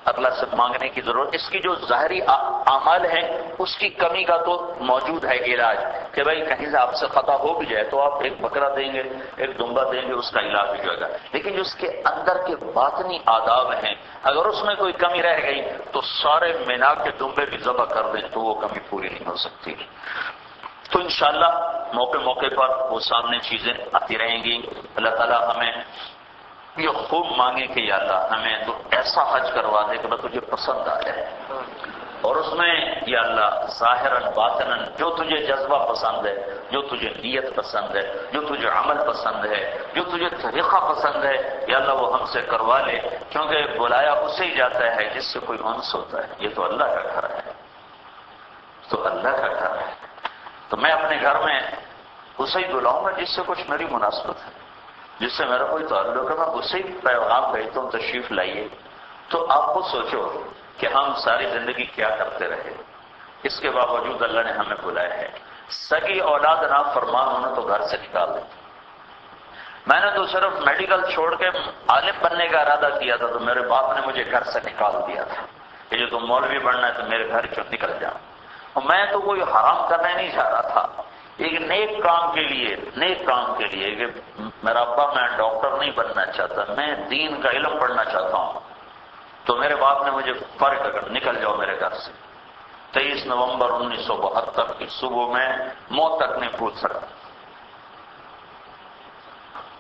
Speaker 1: اللہ سے مانگنے کی ضرورت. اس کی جو ظاہری اعمال ہیں اس کی کمی کا تو موجود ہے علاج کہ بھائی کہیں سے آپ سے خطا ہو بھی جائے تو آپ ایک بکرا دیں گے، ایک دمبا دیں گے، اس کا علاج بھی ہوگا. لیکن جو اس کے اندر کے باطنی آداب ہیں اگر اس میں کوئی کمی رہ گئی تو سارے مینا کے دمبے بھی ذبح کر دیں تو وہ کمی پوری نہیں ہو سکتی. تو انشاءاللہ موقع پر وہ سامنے چیزیں آتی رہیں گی. اللہ تعالیٰ ہمیں یہ خوب مانگے کہ یا اللہ ہمیں تو ایسا حج کروا دے کہ میں تجھے پسند آ جائے، اور اس میں یا اللہ ظاہراً باطناً جو تجھے جذبہ پسند ہے، جو تجھے نیت پسند ہے، جو تجھے عمل پسند ہے، جو تجھے طریقہ پسند ہے، یا اللہ وہ ہم سے کروا لے. کیونکہ بلایا اسے ہی جاتا ہے جس سے کوئی انس ہوتا ہے. یہ تو اللہ کا گھر ہے، تو اللہ کا گھر ہے. تو میں اپنے گھر میں اسے ہی بلاؤں گا جس سے کچھ میری مناسبت ہے، جس سے میرا کوئی تعلق ہے. میں اسے ہی پیغام بھیجتا ہوں تشریف لائیے. تو آپ خود سوچو کہ ہم ساری زندگی کیا کرتے رہے. اس کے باوجود اللہ نے ہمیں بلایا ہے. سگی اولاد نافرمان ہونا تو گھر سے نکال دیں. میں نے تو صرف میڈیکل چھوڑ کے عالم بننے کا ارادہ کیا تھا تو میرے باپ نے مجھے گھر سے نکال دیا تھا کہ جو تم مولوی بننا ہے تو میرے گھر چوں نکل جاؤ. اور میں تو کوئی حرام کرنے نہیں چاہ رہا تھا، ایک نیک کام کے لیے کہ میرا ابا میں ڈاکٹر نہیں بننا چاہتا، میں دین کا علم پڑھنا چاہتا ہوں. تو میرے باپ نے مجھے فرق کر نکل جاؤ میرے گھر سے. 23 نومبر 1972 کی صبح میں موت تک نہیں پوچھ سکا.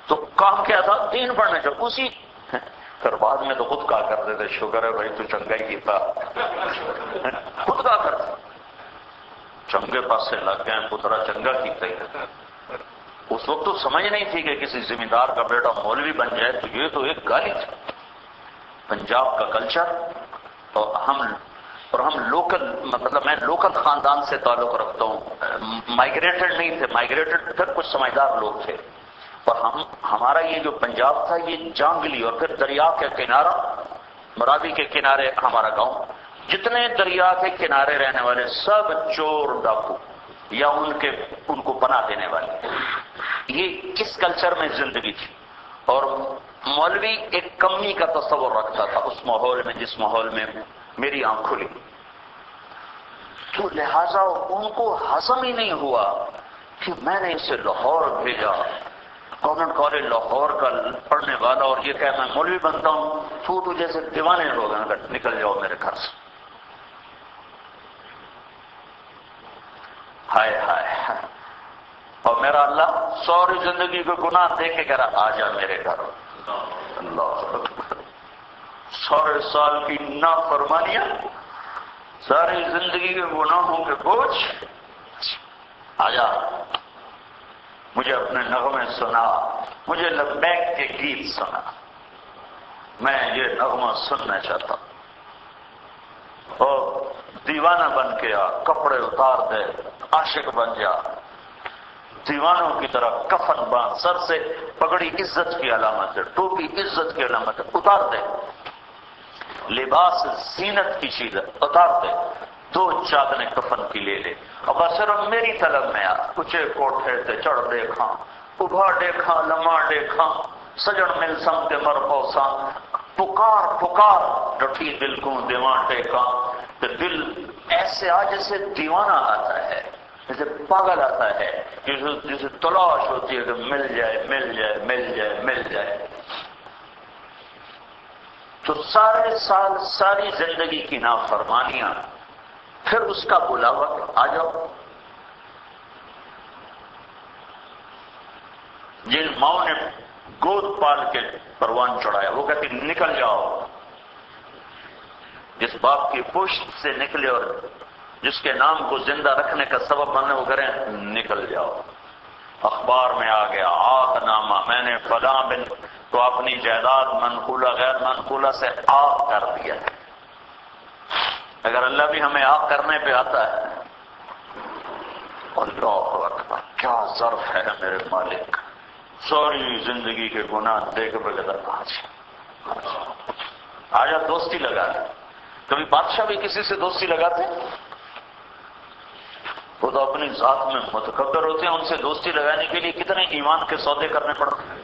Speaker 1: تو کام کیا تھا؟ دین پڑھنا چاہتا. اسی پھر بعد میں تو خود کہا کرتے تھے شکر ہے بھائی تو چنگا ہی کیتا. خود کہا کرتے چنگے پاس سے لگ گئے پترا چنگا کیتا ہی. اس وقت تو سمجھ نہیں تھی کہ کسی زمیندار کا بیٹا مولوی بن جائے تو یہ تو ایک گالی تھی. پنجاب کا کلچر اور ہم لوکل، مطلب میں لوکل خاندان سے تعلق رکھتا ہوں، مائگریٹڈ نہیں تھے. مائگریٹڈ پھر کچھ سمجھدار لوگ تھے. اور ہمارا یہ جو پنجاب تھا یہ جانگلی، اور پھر دریا کے کنارہ مرادی کے کنارے ہمارا گاؤں. جتنے دریا کے کنارے رہنے والے سب چور ڈاکو یا ان کو پناہ دینے والے. یہ کس کلچر میں زندگی تھی. اور مولوی ایک کمی کا تصور رکھتا تھا اس ماحول میں جس ماحول میں میری آنکھ کھلی. تو لہذا ان کو ہضم ہی نہیں ہوا کہ میں نے اسے لاہور بھیجا، گورنمنٹ کالج لاہور کا پڑھنے والا، اور یہ کہ میں مولوی بنتا ہوں. تو جیسے دیوانے لوگ ہیں نکل جاؤ میرے گھر سے. ہائے ہائے. اور میرا اللہ ساری زندگی کو گناہ دیکھ کے کہہ رہا آ جا میرے گھر. اللہ اکبر. سارے سال کی نافرمانیاں، ساری زندگی کے گناہوں کے بوجھ، آ جا مجھے اپنے نغمے سنا، مجھے لبیک کے گیت سنا. میں یہ نغمہ سننا چاہتا ہوں. اور دیوانہ بن کے آ، کپڑے اتار دے، عاشق بن جا، دیوانوں کی طرح کفن باندھ، سر سے پگڑی عزت کی علامت ہے، ٹوپی عزت کی علامت ہے، اتار دے. لباس زینت کی چیز ہے، اتار دے. 2 چادریں کفن کی لے لے. اب صرف میری طلب میں آ. اچھے کوٹھے تے چڑھ دیکھاں، ابھا دیکھاں، لمحہ دیکھاں، سجن مل سم کے مر پوساں. پکار ڈٹھی دل کو دیوان ٹیکاں. کہ دل ایسے آ جیسے دیوانہ آتا ہے، جیسے پاگل آتا ہے، جیسے تلاش ہوتی ہے کہ مل جائے مل جائے مل جائے مل جائے. تو سارے سال ساری زندگی کی نافرمانیاں، پھر اس کا بلاوا آ جاؤ. جن ماؤں نے گود پال کے پروان چڑھایا وہ کہتی نکل جاؤ. جس باپ کی پشت سے نکلے اور جس کے نام کو زندہ رکھنے کا سبب بننے وہ کریں نکل جاؤ. اخبار میں آ گیا آگ نامہ، میں نے فلاں بن تو اپنی جائیداد منقولہ غیر منقولہ سے آگ کر دیا ہے. اگر اللہ بھی ہمیں آگ کرنے پہ آتا ہے، اللہ اکبر کیا ظرف ہے میرے مالک. ساری زندگی کے گناہ دیکھ بغیر آجا دوستی لگا. کبھی بادشاہ بھی کسی سے دوستی لگاتے ہیں؟ وہ تو اپنی ذات میں متکبر ہوتے ہیں. ان سے دوستی لگانے کے لیے کتنے ایمان کے سودے کرنے پڑتے ہیں.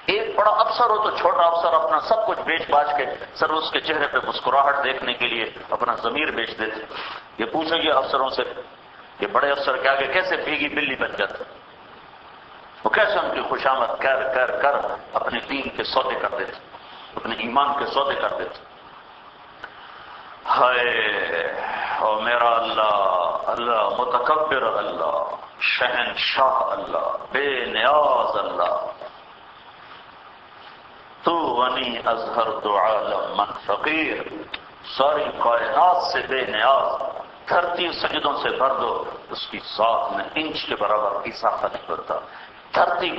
Speaker 1: ایک بڑا افسر ہو تو چھوٹا افسر اپنا سب کچھ بیچ باچ کے سر اس کے چہرے پہ مسکراہٹ دیکھنے کے لیے اپنا ضمیر بیچ دیتے. یہ پوچھیں گے افسروں سے کہ بڑے افسر کے آگے کیسے بھیگی بلی بن جاتے، وہ کیسے ان کی خوشامد کر کر کر اپنے دین کے سودے کر دیتے، اپنے ایمان کے سودے کر دیتے. ہائے او میرا اللہ، اللہ متکبر اللہ، شہنشاہ اللہ، بے نیاز اللہ، تو غنی اظہر تو عالم من فقیر، ساری کائنات سے بے نیاز، دھرتی سجدوں سے بھر دو اس کی ذات میں انچ کے برابر اضافہ نہیں ہوتا، دھرتی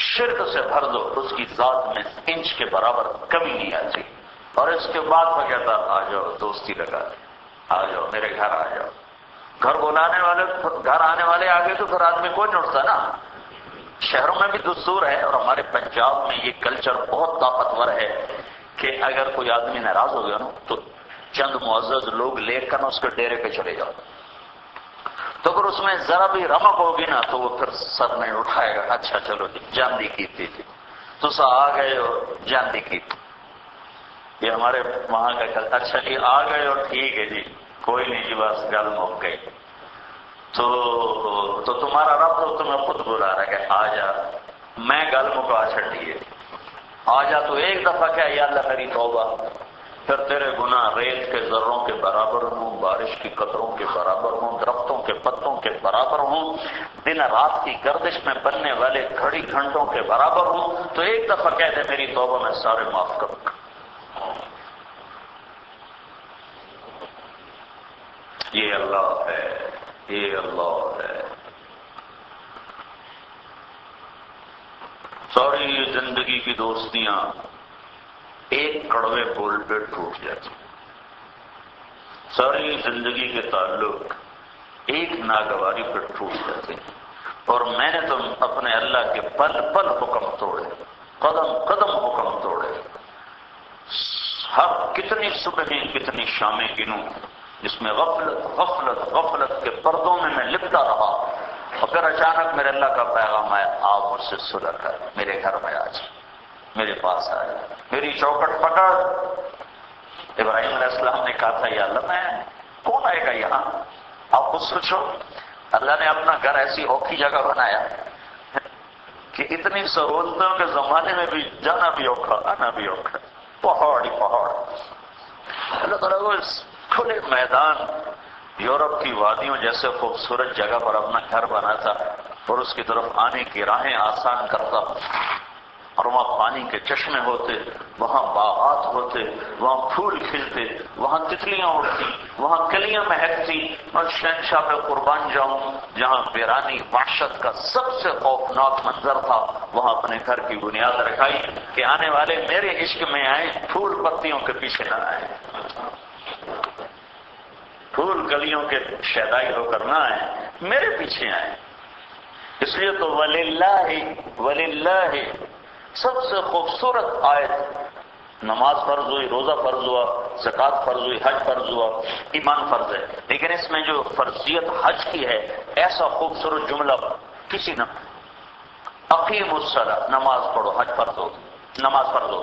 Speaker 1: شرک سے بھر دو اس کی ذات میں انچ کے برابر کمی نہیں آتی. اور اس کے بعد وہ کہتا آ جاؤ دوستی لگا دے، آ جاؤ میرے گھر آ جاؤ. گھر بلانے والے، گھر آنے والے آگے تو پھر آدمی کوئی نہیں اٹھتا نا. شہروں میں بھی دستور ہے اور ہمارے پنجاب میں یہ کلچر بہت طاقتور ہے کہ اگر کوئی آدمی ناراض ہو گیا نا تو چند معزز لوگ لے کر اس کے ڈیرے پہ چلے جاؤ. تو اگر اس میں ذرا بھی رمق ہوگی نا تو وہ پھر سر نہیں اٹھائے گا. اچھا چلو جی جاندی کی تھی تو سا آ گئے ہو جاندی کی تھی. یہ ہمارے وہاں کا اچھا جی آ گئے اور ٹھیک ہے جی کوئی نہیں جی بس گل موک گئی. تو تمہارا رب تو تمہیں خود بلا رہا ہے کہ آ جا، میں گل مکا چھڑی ہے، آ جا. تو ایک دفعہ کیا یا اللہ میری توبہ، پھر تیرے گناہ ریت کے ذروں کے برابر ہوں، بارش کی قطروں کے برابر ہوں، درختوں کے پتوں کے برابر ہوں، دن رات کی گردش میں بننے والے گھڑی گھنٹوں کے برابر ہوں. تو ایک دفعہ کہہ دے میری توبہ، میں سارے معاف کروں گا. یہ اللہ ہے، یہ اللہ ہے. ساری زندگی کی دوستیاں ایک کڑوے بول پہ ٹوٹ جاتی، ساری زندگی کے تعلق ایک ناگواری پہ ٹوٹ جاتے. اور میں نے تو اپنے اللہ کے پل پل حکم توڑے، قدم قدم حکم توڑے. ہر کتنی صبحیں کتنی شامیں گنوں جس میں غفلت غفلت غفلت کے پردوں میں لپٹا رہا، اور پھر اچانک میرے اللہ کا پیغام آیا آپ مجھ سے صلح کر، میرے گھر میں آ جا، میرے پاس آیا، میری چوکٹ پکڑ. ابراہیم علیہ السلام نے کہا تھا یا اللہ میں کون آئے گا یہاں، آپ خود سوچو. اللہ نے اپنا گھر ایسی اوکھی جگہ بنایا کہ اتنی سہولتوں کے زمانے میں بھی جانا بھی اوکھا آنا بھی اوکھا، پہاڑ ہی پہاڑ. اللہ تعالیٰ کو اس کھلے میدان یورپ کی وادیوں جیسے خوبصورت جگہ پر اپنا گھر بنا تھا اور اس کی طرف آنے کی راہیں آسان کرتا، اور وہاں پانی کے چشمے ہوتے، وہاں باغات ہوتے، وہاں پھول کھلتے، وہاں تتلیاں اڑتی، وہاں کلیاں مہکتی. اور شہنشاہ پہ قربان جاؤں جہاں ویرانی وحشت کا سب سے خوفناک منظر تھا وہاں اپنے گھر کی بنیاد رکھائی کہ آنے والے میرے عشق میں آئیں، پھول پتیوں کے پیچھے نہ آئیں، پھول کلیوں کے شیدائی ہو کر نہ آئیں، میرے پیچھے آئیں. اس لیے تو وللہ سب سے خوبصورت آیت، نماز فرض ہوئی، روزہ فرض ہوا، زکوٰۃ فرض ہوئی، حج فرض ہوا، ایمان فرض ہے. لیکن اس میں جو فرضیت حج کی ہے ایسا خوبصورت جملہ کسی نے، اقیموا الصلاۃ، نماز پڑھو، حج فرض ہو، نماز فرض ہو،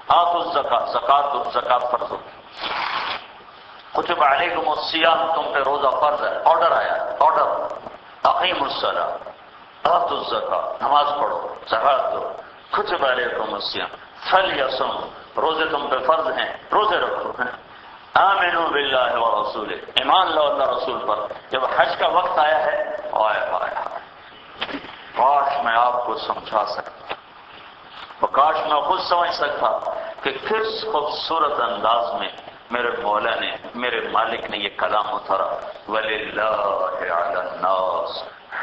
Speaker 1: آتوا الزکاۃ، زکوٰۃ فرض ہو، کتب علیکم الصیام، تم پہ روزہ فرض ہے، آرڈر آیا، آرڈر، اقیموا الصلاۃ، آتوا الزکاۃ، نماز پڑھو، زکوٰۃ دو، کتب علیکم الصیام فلیصم، روزے تم پہ فرض ہیں، روزے رکھو. آمنوا باللہ ورسولہ، ایمان لو اللہ رسول پر. جب حج کا وقت آیا ہے، آئے آئے کاش میں آپ کو سمجھا سکتا، اور کاش میں خود سمجھ سکتا کہ کس خوبصورت انداز میں میرے مولا نے، میرے مالک نے یہ کلام اتارا، وَلِلَّهِ عَلَى النَّاسِ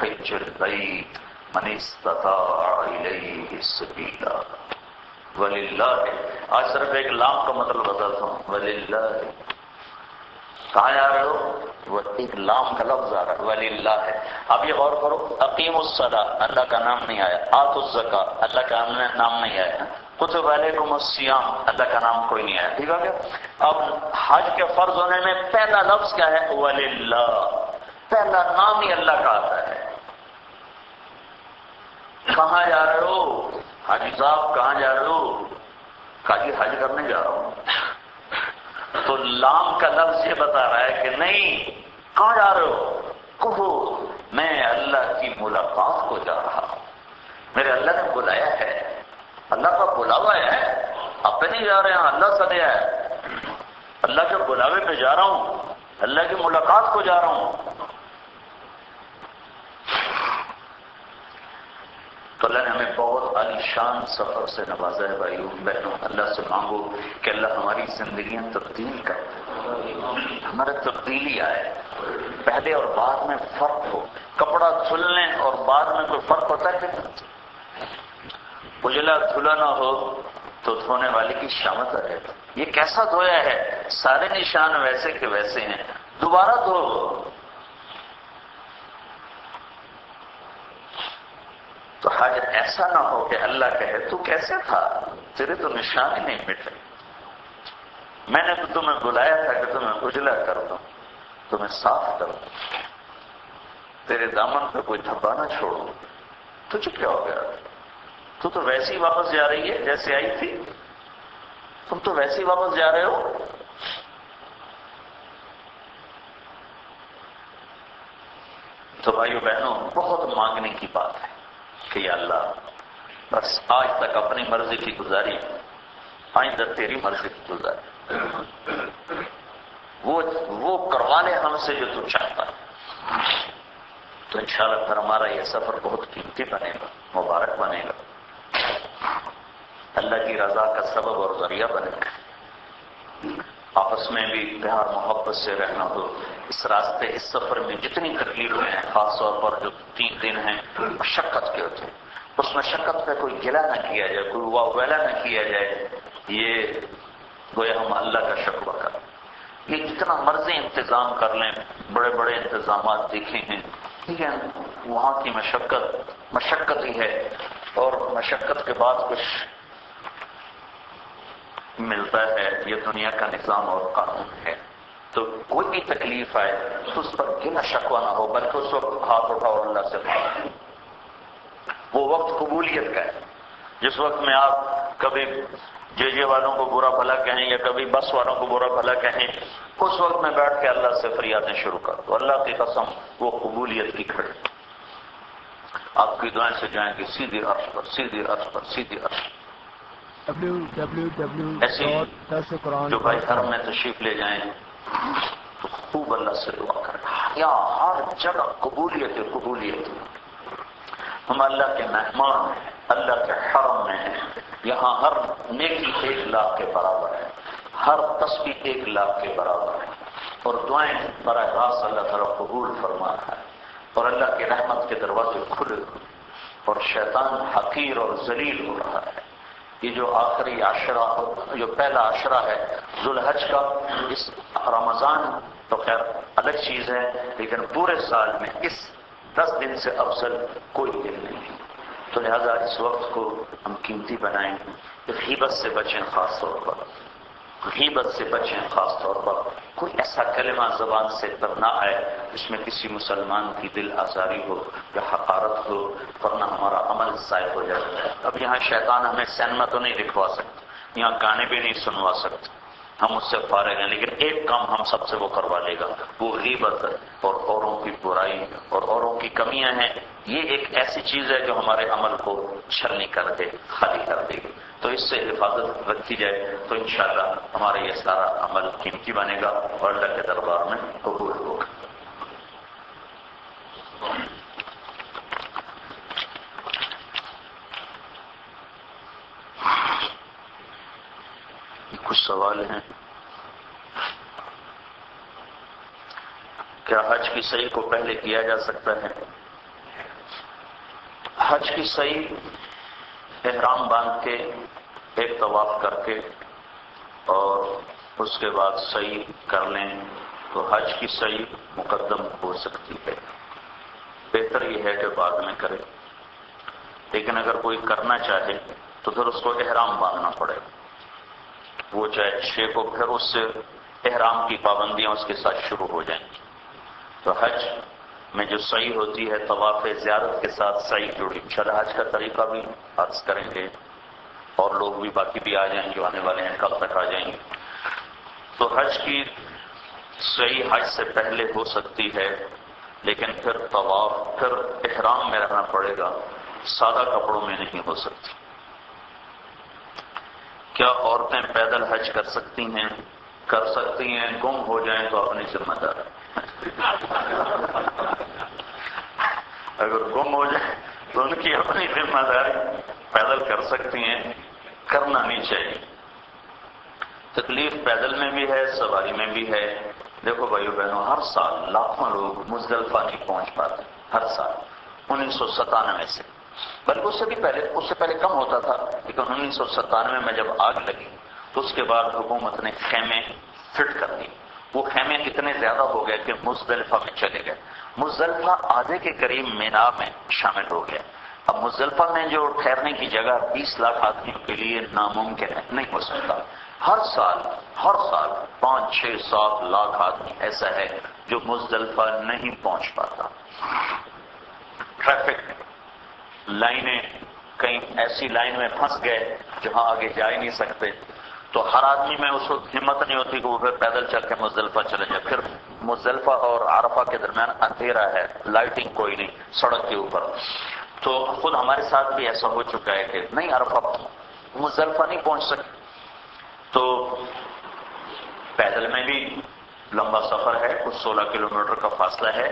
Speaker 1: حِجُّ الْبَيْتِ مَنِ اسْتَطَاعَ إِلَيْهِ سَبِيلًا. وَلِلَّهِ، آج صرف ایک لام کا مطلب بتاتا ہوں. وَلِلَّهِ کہاں جا رہے ہو؟ وہ ایک لام کا لفظ آ رہا ہے، وَلِلَّهِ. اب یہ غور کرو، اقیم الصلاۃ اللہ کا نام نہیں آیا، آتوا الزکاۃ اللہ کا نام نہیں آیا، کتب علیکم الصیام اللہ کا نام کوئی نہیں آیا. ٹھیک ہے کیا؟ اب حج کے فرض ہونے میں پہلا لفظ کیا ہے؟ وَلِلَّهِ، پہلا نام ہی اللہ کا آتا ہے. کہاں جا رہے ہو؟ حاجی صاحب کہاں جا رہے ہو؟ کہا جی حج کرنے جا رہا ہوں۔ تو لام کا لفظ یہ بتا رہا ہے کہ نہیں، کہاں جا رہے ہو؟ کہو میں اللہ کی ملاقات کو جا رہا ہوں، میرے اللہ نے بلایا ہے، اللہ کا بلاوا ہے، آپ پہ نہیں جا رہے ہیں، اللہ سدیا ہے، اللہ کے بلاوے پہ جا رہا ہوں، اللہ کی ملاقات کو جا رہا ہوں۔ تو اللہ نے ہمیں بہت عالی شان سفر سے نوازا ہے بھائیوں بہنوں۔ اللہ سے مانگو کہ اللہ ہماری زندگیاں تبدیل کر، ہمارا تبدیلی آئے، پہلے اور بعد میں فرق ہو۔ کپڑا دھلنے اور بعد میں کوئی فرق ہوتا ہے کہ اجلا دھلا نہ ہو تو دھونے والے کی شامت رہے، یہ کیسا دھویا ہے، سارے نشان ویسے کے ویسے ہیں، دوبارہ دھو۔ تو حج ایسا نہ ہو کہ اللہ کہے تو کیسے تھا، تیرے تو نشان ہی نہیں مٹے، میں نے تو تمہیں بلایا تھا کہ تمہیں اجلا کر دوں، تمہیں صاف کر دوں، تیرے دامن پہ کوئی دھبا نہ چھوڑوں، تجھے کیا ہو گیا؟ تو ویسے ہی واپس جا رہی ہے جیسے آئی تھی، تم تو ویسے ہی واپس جا رہے ہو۔ تو بھائیو بہنوں، بہت مانگنے کی بات ہے کہ یا اللہ بس آج تک اپنی مرضی کی گزاری، آئندہ تیری مرضی کی گزاری، وہ کروا لے ہم سے جو تو چاہتا ہے، تو انشاءاللہ پھر ہمارا یہ سفر بہت قیمتی بنے گا، مبارک بنے گا، اللہ کی رضا کا سبب اور ذریعہ بنے گا۔ آپس میں بھی پیار محبت سے رہنا ہو۔ اس راستے، اس سفر میں جتنی تکلیفیں ہیں، خاص طور پر جو 3 دن ہیں مشقت کے ہوتے ہیں، اس مشقت پہ کوئی گلہ نہ کیا جائے، کوئی واویلا نہ کیا جائے، یہ گویا ہم اللہ کا شکوہ کریں۔ یہ جتنا مرضی انتظام کر لیں، بڑے بڑے انتظامات دیکھے ہیں، ٹھیک ہے، وہاں کی مشقت ہی ہے، اور مشقت کے بعد کچھ ملتا ہے، یہ دنیا کا نظام اور قانون ہے۔ تو کوئی بھی تکلیف آئے تو اس پر گلا شکوہ نہ ہو، بلکہ اس وقت ہاتھ اٹھاؤ اور اللہ سے مانگو۔ وہ وقت قبولیت کا ہے، جس وقت میں آپ کبھی جے والوں کو برا بھلا کہیں یا کبھی بس والوں کو برا بھلا کہیں، اس وقت میں بیٹھ کے اللہ سے فریادیں شروع کر دو، اللہ کی قسم وہ قبولیت کی کھڑی، آپ کی دعائیں سے جائیں گی سیدھی عرش پر، سیدھی عرش پر، سیدھی عرش پر۔ ایسی جو بھائی حرم میں تشریف لے جائیں تو خوب اللہ سے دعا کریں، یا ہر جگہ قبولیت قبولیت، ہم اللہ کے مہمان ہیں، اللہ کے حرم میں ہیں، یہاں ہر نیکی 1 لاکھ کے برابر ہے، ہر تسبیح 1 لاکھ کے برابر ہے، اور دعائیں براہ راست اللہ تعالیٰ قبول فرما رہا ہے، اور اللہ کی رحمت کے دروازے کھلے اور شیطان حقیر اور ذلیل ہو رہا ہے۔ یہ جو آخری عشرہ، جو پہلا عشرہ ہے ذو الحج کا، اس رمضان تو خیر الگ چیز ہے، لیکن پورے سال میں اس 10 دن سے افضل کوئی دن نہیں، تو لہذا اس وقت کو ہم قیمتی بنائیں، غیبت سے بچیں، خاص طور پر غیبت سے بچیں، خاص طور پر کوئی ایسا کلمہ زبان سے تب نہ آئے جس میں کسی مسلمان کی دل آزاری ہو یا حقارت ہو، ورنہ ہمارا عمل ضائع ہو جائے۔ اب یہاں شیطان ہمیں سینما تو نہیں دکھوا سکتا، یہاں گانے بھی نہیں سنوا سکتے، ہم اس سے فارغ ہیں، لیکن ایک کام ہم سب سے وہ کروا لے گا، وہ غیبت اور اوروں کی برائی اور اوروں کی کمیاں ہیں۔ یہ ایک ایسی چیز ہے جو ہمارے عمل کو چھلنی کر دے، خالی کر دے گی، تو اس سے حفاظت رکھی جائے تو انشاءاللہ ہمارا یہ سارا عمل قیمتی بنے گا اور اللہ کے دربار میں قبول ہوگا۔ کچھ سوال ہیں؟ کیا حج کی صحیح کو پہلے کیا جا سکتا ہے؟ حج کی صحیح احرام باندھ کے ایک طواف کر کے اور اس کے بعد صحیح کر لیں تو حج کی صحیح مقدم ہو سکتی ہے، بہتر یہ ہے کہ بعد میں کرے، لیکن اگر کوئی کرنا چاہے تو پھر اس کو احرام باندھنا پڑے، وہ چاہے 6 کو، پھر اس سے احرام کی پابندیاں اس کے ساتھ شروع ہو جائیں گی۔ تو حج میں جو صحیح ہوتی ہے طواف زیارت کے ساتھ صحیح جڑی، انشاءاللہ حج کا طریقہ بھی عرض کریں گے۔ اور لوگ بھی باقی بھی آ جائیں جو آنے والے ہیں، کل تک آ جائیں گے. تو حج کی صحیح حج سے پہلے ہو سکتی ہے، لیکن پھر طواف، پھر احرام میں رہنا پڑے گا، سادہ کپڑوں میں نہیں ہو سکتی. کیا عورتیں پیدل حج کر سکتی ہیں؟ کر سکتی ہیں، گم ہو جائیں تو اپنی ذمہ دار. اگر گم ہو جائیں تو ان کی اپنی ذمہ داری، پیدل کر سکتی ہیں، کرنا نہیں چاہیے. تکلیف پیدل میں بھی ہے، سواری میں بھی ہے. دیکھو بھائیو بہنوں، ہر سال لاکھوں لوگ مزدلفہ نہیں پہنچ پاتے، ہر سال. 1997 سے، بلکہ اس سے پہلے کم ہوتا تھا، لیکن 1997 میں جب آگ لگی تو اس کے بعد حکومت نے خیمے فٹ کر دی. وہ خیمے اتنے زیادہ ہو گئے کہ مزدلفہ میں چلے گئے. مزدلفہ آدھے کے قریب مینا میں شامل ہو گیا. اب مزدلفہ میں جو ٹھہرنے کی جگہ 20 لاکھ آدمیوں کے لیے ناممکن ہے، نہیں ہو سکتا. ہر سال 5، 6، 7 لاکھ آدمی ایسا ہے جو مزدلفہ نہیں پہنچ پاتا. ٹریفک لائنیں، کہیں ایسی لائن میں پھنس گئے جہاں آگے جا ہی نہیں سکتے، تو ہر آدمی میں اس وقت ہمت نہیں ہوتی کہ وہ پھر پیدل چل کے مزدلفہ چلے جائے. پھر مزدلفہ اور عرفہ کے درمیان اندھیرا ہے، لائٹنگ کوئی نہیں سڑک کے اوپر. تو خود ہمارے ساتھ بھی ایسا ہو چکا ہے کہ نہیں، عرفہ مزدلفہ نہیں پہنچ سکے. تو پیدل میں بھی لمبا سفر ہے، کچھ 16 کلومیٹر کا فاصلہ ہے.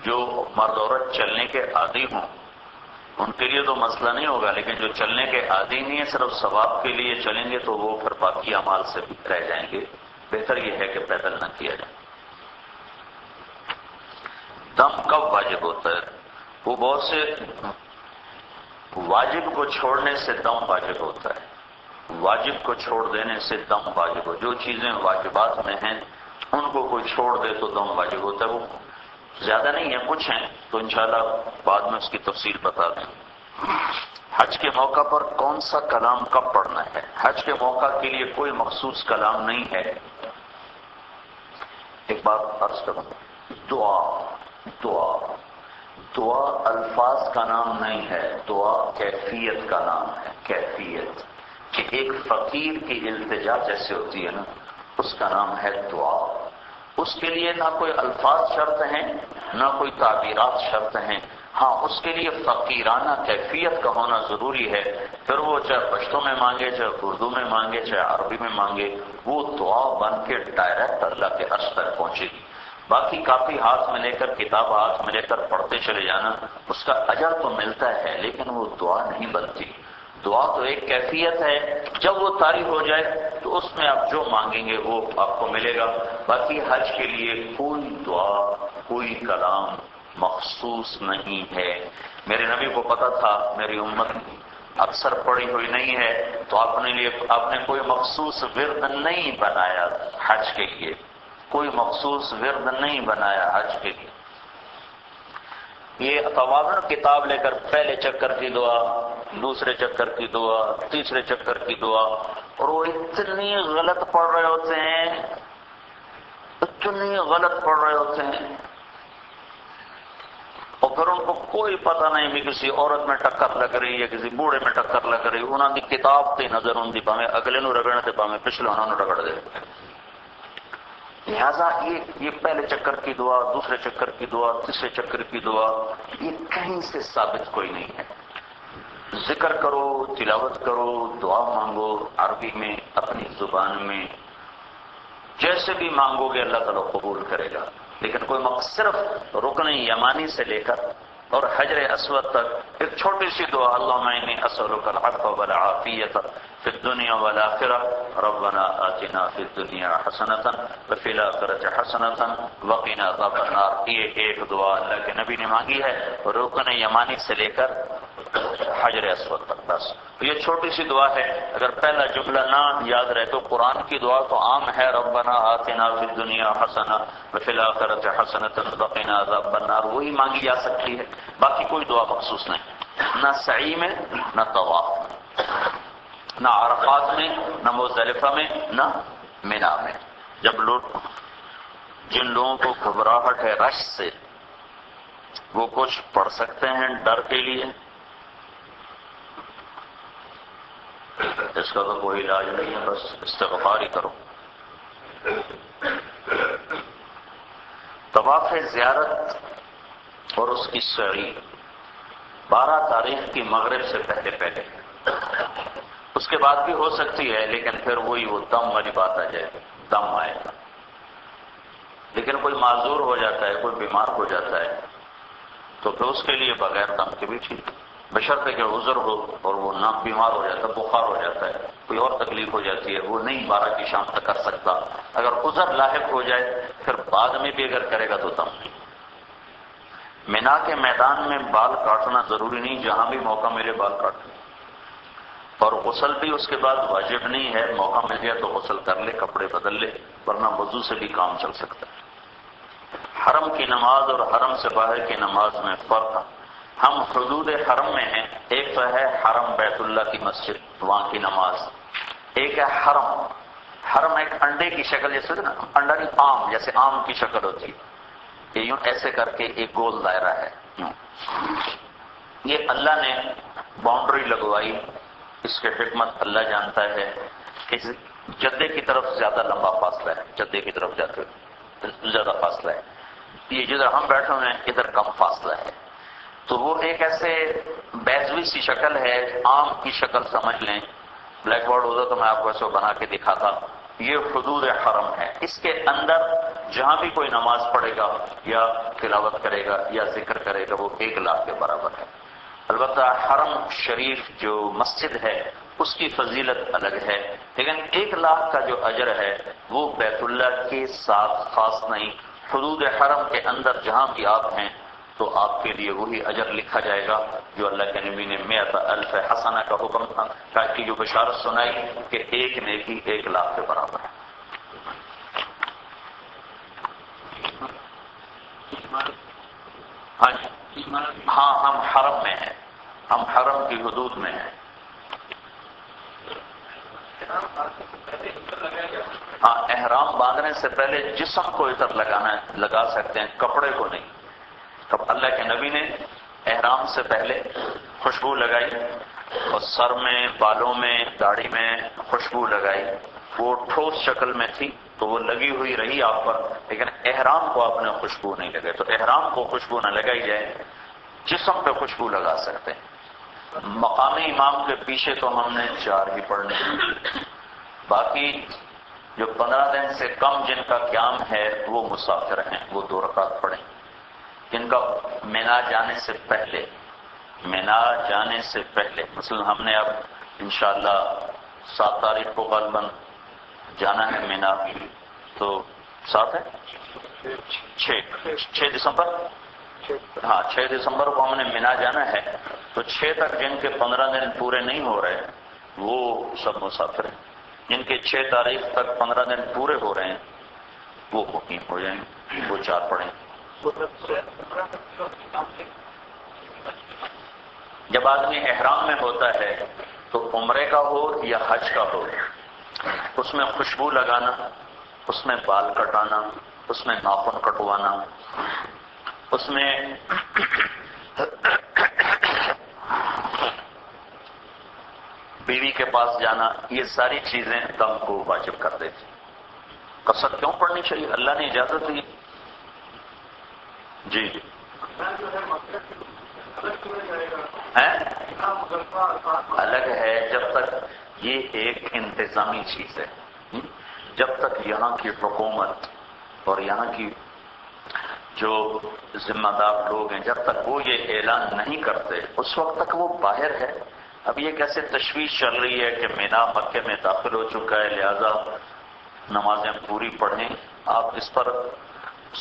Speaker 1: جو مرد عورت چلنے کے عادی ہوں ان کے لیے تو مسئلہ نہیں ہوگا، لیکن جو چلنے کے عادی نہیں ہے، صرف ثواب کے لیے چلیں گے تو وہ پھر باقی اعمال سے رہ جائیں گے. بہتر یہ ہے کہ پیدل نہ کیا جائے. دم کب واجب ہوتا ہے؟ وہ بہت سے واجب کو چھوڑنے سے دم واجب ہوتا ہے. واجب کو چھوڑ دینے سے دم واجب ہو. جو چیزیں واجبات میں ہیں ان کو کوئی چھوڑ دے تو دم واجب ہوتا ہے. وہ زیادہ نہیں ہے، کچھ ہیں تو انشاءاللہ بعد میں اس کی تفصیل بتا دیں. حج کے موقع پر کون سا کلام کب پڑھنا ہے؟ حج کے موقع کے لیے کوئی مخصوص کلام نہیں ہے. ایک بات عرض کروں، دعا الفاظ کا نام نہیں ہے، دعا کیفیت کا نام ہے. کیفیت کہ ایک فقیر کی التجا جیسے ہوتی ہے نا، اس کا نام ہے دعا. اس کے لیے نہ کوئی الفاظ شرط ہیں نہ کوئی تعبیرات شرط ہیں. ہاں، اس کے لیے فقیرانہ کیفیت کا ہونا ضروری ہے. پھر وہ چاہے پشتو میں مانگے، چاہے اردو میں مانگے، چاہے عربی میں مانگے، وہ دعا بن کے ڈائریکٹ اللہ کے عرش تک پہنچے گی. باقی کاپی ہاتھ میں لے کر، کتاب ہاتھ میں لے کر پڑھتے چلے جانا، اس کا اجر تو ملتا ہے لیکن وہ دعا نہیں بنتی. دعا تو ایک کیفیت ہے، جب وہ طاری ہو جائے تو اس میں آپ جو مانگیں گے وہ آپ کو ملے گا. باقی حج کے لیے کوئی دعا، کوئی کلام مخصوص نہیں ہے. میرے نبی کو پتا تھا میری امت اکثر پڑھی ہوئی نہیں ہے، تو آپ نے کوئی مخصوص ورد نہیں بنایا حج کے لیے. کوئی مخصوص ورد نہیں بنایا حج کے لیے. یہ توازن کتاب لے کر پہلے چکر کی دعا، دوسرے چکر کی دعا، تیسرے چکر کی دعا، اور وہ اتنی غلط پڑھ رہے ہوتے ہیں، اتنی غلط پڑھ رہے ہوتے ہیں، اور پھر ان کو کوئی پتہ نہیں بھی کسی عورت میں ٹکر لگ رہی ہے، کسی بوڑھے میں ٹکر لگ رہی. انہوں نے کتاب تے نظر ہوں پاویں اگلے نو رگڑنے تے پاویں پچھلے انہوں نے رگڑ دے. لہذا یہ پہلے چکر کی دعا، دوسرے چکر کی دعا، تیسرے چکر کی دعا، یہ کہیں سے ثابت کوئی نہیں ہے. ذکر کرو، تلاوت کرو، دعا مانگو عربی میں، اپنی زبان میں، جیسے بھی مانگو گے اللہ تعالیٰ قبول کرے گا. لیکن کوئی صرف رکن یمانی سے لے کر اور حجر اسود تک ایک چھوٹی سی دعا، اللہم انی اسألک العفو والعافیۃ فی الدنیا والآخرہ، ربنا آتنا فی الدنیا حسنۃ وفی الآخرۃ حسنۃ وقنا عذاب النار. یہ ایک دعا اللہ کے نبی نے مانگی ہے رکن یمانی سے لے کر حجر اسود تک. بس یہ چھوٹی سی دعا ہے. اگر پہلا جملہ نہ یاد رہے تو قرآن کی دعا تو عام ہے، ربنا آتنا فی الدنیا حسنہ وفی الآخرۃ حسنۃ وقنا عذاب النار، وہی مانگی جا سکتی ہے. باقی کوئی دعا مخصوص نہیں، نہ سعی میں، نہ طواف میں، نہ عرفات میں، نہ مزدلفہ میں، نہ مینا میں. جن لوگوں کو گھبراہٹ ہے رش سے، وہ کچھ پڑھ سکتے ہیں ڈر کے لیے. اس کا تو کوئی علاج نہیں ہے، بس استغفار ہی کرو۔ طواف زیارت اور اس کی سعی 12 تاریخ کی مغرب سے پہلے اس کے بعد بھی ہو سکتی ہے، لیکن پھر وہی وہ دم والی بات آ جائے، دم آئے گا۔ لیکن کوئی معذور ہو جاتا ہے، کوئی بیمار ہو جاتا ہے، تو پھر اس کے لیے بغیر دم کے بھی ٹھیک، بشرطے کہ عذر ہو اور وہ نہ بیمار ہو جاتا ہے، بخار ہو جاتا ہے، کوئی اور تکلیف ہو جاتی ہے، وہ نہیں 12 کی شام تک کر سکتا، اگر عذر لاحق ہو جائے پھر بعد میں بھی اگر کرے گا تو دم نہیں۔ مینا کے میدان میں بال کاٹنا ضروری نہیں، جہاں بھی موقع ملے بال کاٹنا، اور غسل بھی اس کے بعد واجب نہیں ہے، موقع مل گیا تو غسل کر لے، کپڑے بدل لے، ورنہ وضو سے بھی کام چل سکتا ہے۔ حرم کی نماز اور حرم سے باہر کی نماز میں فرق ہے۔ ہم حدود حرم میں ہیں، ایک تو ہے حرم بیت اللہ کی مسجد، وہاں کی نماز، ایک ہے حرم۔ حرم ایک انڈے کی شکل، جیسے نا انڈا نہیں، آم، جیسے آم کی شکل ہوتی ہے، یہ یوں ایسے کر کے ایک گول دائرہ ہے، یہ اللہ نے باؤنڈری لگوائی، اس کے حکمت اللہ جانتا ہے۔ اس جدے کی طرف زیادہ لمبا فاصلہ ہے، جدے کی طرف جاتے زیادہ فاصلہ ہے، یہ جدھر ہم بیٹھے ہوئے ہیں ادھر کم فاصلہ ہے، تو وہ ایک ایسے بیضوی سی شکل ہے، آم کی شکل سمجھ لیں، بلیک بورڈ ہوتا تو میں آپ کو ایسے بنا کے دکھاتا۔ یہ حدود حرم ہے، اس کے اندر جہاں بھی کوئی نماز پڑھے گا یا تلاوت کرے گا یا ذکر کرے گا وہ 1 لاکھ کے برابر ہے۔ البتہ حرم شریف جو مسجد ہے اس کی فضیلت الگ ہے، لیکن 1 لاکھ کا جو اجر ہے وہ بیت اللہ کے ساتھ خاص نہیں، حدود حرم کے اندر جہاں بھی آپ ہیں تو آپ کے لیے وہی اجر لکھا جائے گا جو اللہ کے نبی نے 100,000 حسنہ کا حکم تھا، تاکہ جو بشارت سنائی کہ ایک نیکی 1 لاکھ کے برابر ہے۔ ہاں جی، ہاں ہم حرم میں ہیں، ہم حرم کی حدود میں ہیں۔ ہاں، احرام باندھنے سے پہلے جسم کو عطر لگانا ہے، لگا سکتے ہیں، کپڑے کو نہیں۔ تب اللہ کے نبی نے احرام سے پہلے خوشبو لگائی اور سر میں، بالوں میں، داڑھی میں خوشبو لگائی، وہ ٹھوس شکل میں تھی تو وہ لگی ہوئی رہی آپ پر، لیکن احرام کو آپ نے خوشبو نہیں لگائی، تو احرام کو خوشبو نہ لگائی جائے، جسم پہ خوشبو لگا سکتے ہیں۔ مقامی امام کے پیچھے تو ہم نے 4 ہی پڑھنے، باقی جو 15 دن سے کم جن کا قیام ہے وہ مسافر ہیں، وہ 2 رکعت پڑھیں۔ جن کا مینا جانے سے پہلے، مینا جانے سے پہلے، مثلا ہم نے اب انشاءاللہ 7 تاریخ کو غالباً جانا ہے مینا، تو 7 ہے 6 دسمبر، ہاں 6 دسمبر کو ہم نے مینا جانا ہے، تو 6 تک جن کے 15 دن پورے نہیں ہو رہے وہ سب مسافر ہیں، جن کے 6 تاریخ تک 15 دن پورے ہو رہے ہیں وہ مقیم ہو جائیں، وہ 4 پڑھیں۔ جب آدمی احرام میں ہوتا ہے تو عمرے کا ہو یا حج کا ہو، اس میں خوشبو لگانا، اس میں بال کٹانا، اس میں ناخن کٹوانا، اس میں بیوی کے پاس جانا، یہ ساری چیزیں دم کو واجب کر دیتی۔ قصر کیوں پڑھنی چاہیے؟ اللہ نے اجازت دی۔ جی الگ ہے، جب تک یہ ایک انتظامی چیز ہے، جب تک یہاں کی حکومت اور یہاں کی جو ذمہ دار لوگ ہیں جب تک وہ یہ اعلان نہیں کرتے اس وقت تک وہ باہر ہے۔ اب یہ کیسے تشویش چل رہی ہے کہ مینا مکے میں داخل ہو چکا ہے لہذا نمازیں پوری پڑھیں، آپ اس پر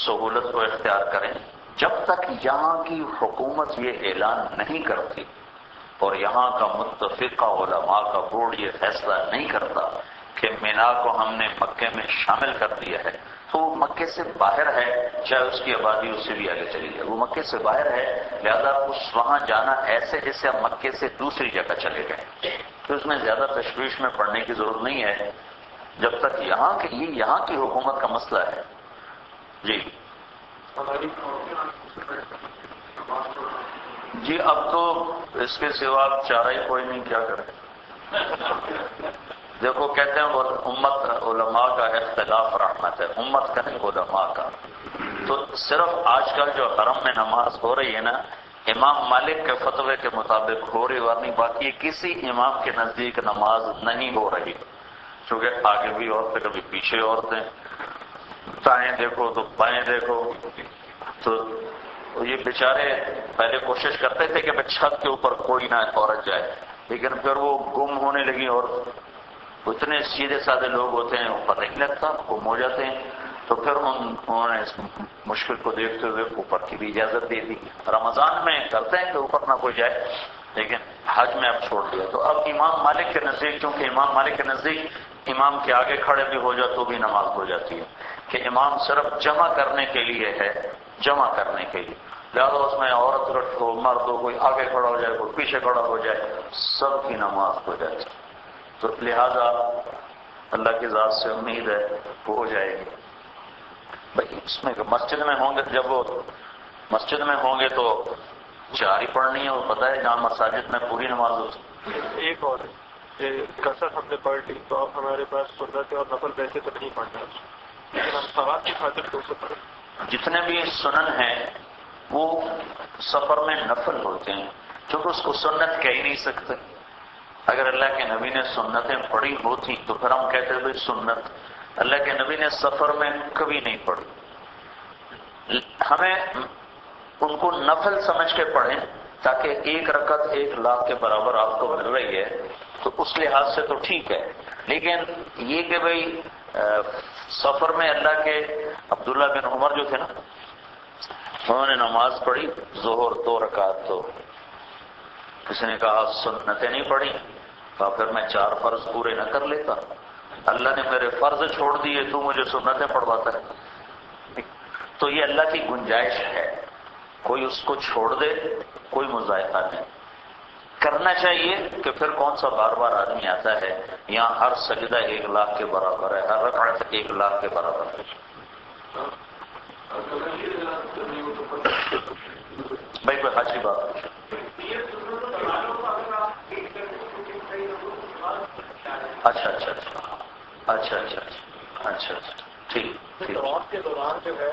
Speaker 1: سہولت کو اختیار کریں۔ جب تک یہاں کی حکومت یہ اعلان نہیں کرتی اور یہاں کا متفقہ علماء کا بورڈ یہ فیصلہ نہیں کرتا کہ مینا کو ہم نے مکے میں شامل کر دیا ہے، تو وہ مکے سے باہر ہے، چاہے اس کی آبادی اس سے بھی آگے چلی جائے، وہ مکے سے باہر ہے، لہذا وہاں جانا ایسے جیسے ہم مکے سے دوسری جگہ چلے گئے، تو اس میں زیادہ تشویش میں پڑنے کی ضرورت نہیں ہے، جب تک یہاں کی حکومت کا مسئلہ ہے۔ جی اب تو اس کے سوا چارہ ہی کوئی نہیں، کیا کریں، دیکھو کہتے ہیں وہ امت علماء کا اختلاف رحمت ہے، امت کا نہیں، علماء کا۔ تو صرف آج کل جو حرم میں نماز ہو رہی ہے نا، امام مالک کے فتوے کے مطابق ہو رہی، ورنہ باقی کسی امام کے نزدیک نماز نہیں ہو رہی، چونکہ آگے بھی عورتیں کبھی پیچھے عورتیں، دائیں دیکھو تو بائیں دیکھو۔ تو یہ بیچارے پہلے کوشش کرتے تھے کہ چھت کے اوپر کوئی نہ عورت جائے، لیکن پھر وہ گم ہونے لگی، اور اتنے سیدھے سادے لوگ ہوتے ہیں وہ پتہ نہیں لگتا، گم ہو جاتے ہیں۔ تو پھر انہوں نے اس مشکل کو دیکھتے ہوئے اوپر کی بھی اجازت دے دی۔ رمضان میں کرتے ہیں کہ اوپر نہ کوئی جائے، لیکن حج میں اب چھوڑ دیا۔ تو اب امام مالک کے نزدیک، کیونکہ امام مالک کے نزدیک امام کے آگے کھڑے بھی ہو جائے تو بھی نماز ہو جاتی ہے، کہ امام صرف جمع کرنے کے لیے ہے، جمع کرنے کے لیے، لہٰذا اس میں عورت ہو مرد ہو، کوئی آگے کھڑا ہو جائے کوئی پیچھے کھڑا ہو جائے، سب کی نماز ہو جائے۔ تو لہذا اللہ کی ذات سے امید ہے وہ ہو جائے گی۔ بھائی اس میں مسجد میں ہوں گے، جب وہ مسجد میں ہوں گے تو چار ہی پڑھنی ہے، وہ پتہ ہے جہاں مساجد میں پوری نماز ہوتی۔
Speaker 2: ایک اور کثر ہم نے پڑھ لی تو اب ہمارے پاس سنت اور نفل ویسے تو نہیں پڑھنا، لیکن ہم ثواب کی خاطر تو اسے پڑھیں۔
Speaker 1: جتنے بھی سنن ہیں وہ سفر میں نفل ہوتے ہیں، کیونکہ اس کو سنت کہہ ہی نہیں سکتے۔ اگر اللہ کے نبی نے سنتیں پڑھی ہوتی تو پھر ہم کہتے بھائی سنت، اللہ کے نبی نے سفر میں کبھی نہیں پڑھی۔ ہمیں ان کو نفل سمجھ کے پڑھیں، تاکہ ایک رکعت 1,00,000 کے برابر آپ کو مل رہی ہے تو اس لحاظ سے تو ٹھیک ہے، لیکن یہ کہ بھئی سفر میں اللہ کے عبداللہ بن عمر جو تھے نا، انہوں نے نماز پڑھی ظہر 2 رکعت، تو کسی نے کہا سنتیں نہیں پڑھی، کہا پھر میں 4 فرض پورے نہ کر لیتا، اللہ نے میرے فرض چھوڑ دیے، تو مجھے سنتیں پڑھواتا ہے۔ تو یہ اللہ کی گنجائش ہے، کوئی اس کو چھوڑ دے کوئی مضائقہ نہیں، کرنا چاہیے کہ پھر کون سا بار بار آدمی آتا ہے، یہاں ہر سجدہ 1,00,000 کے برابر ہے، ہر رکعت 1,00,000 کے برابر ہے۔ بھائی کوئی حج کی بات، اچھا اچھا اچھا اچھا اچھا اچھا اچھا ٹھیک ٹھیک۔
Speaker 2: طواف کے دوران جو ہے،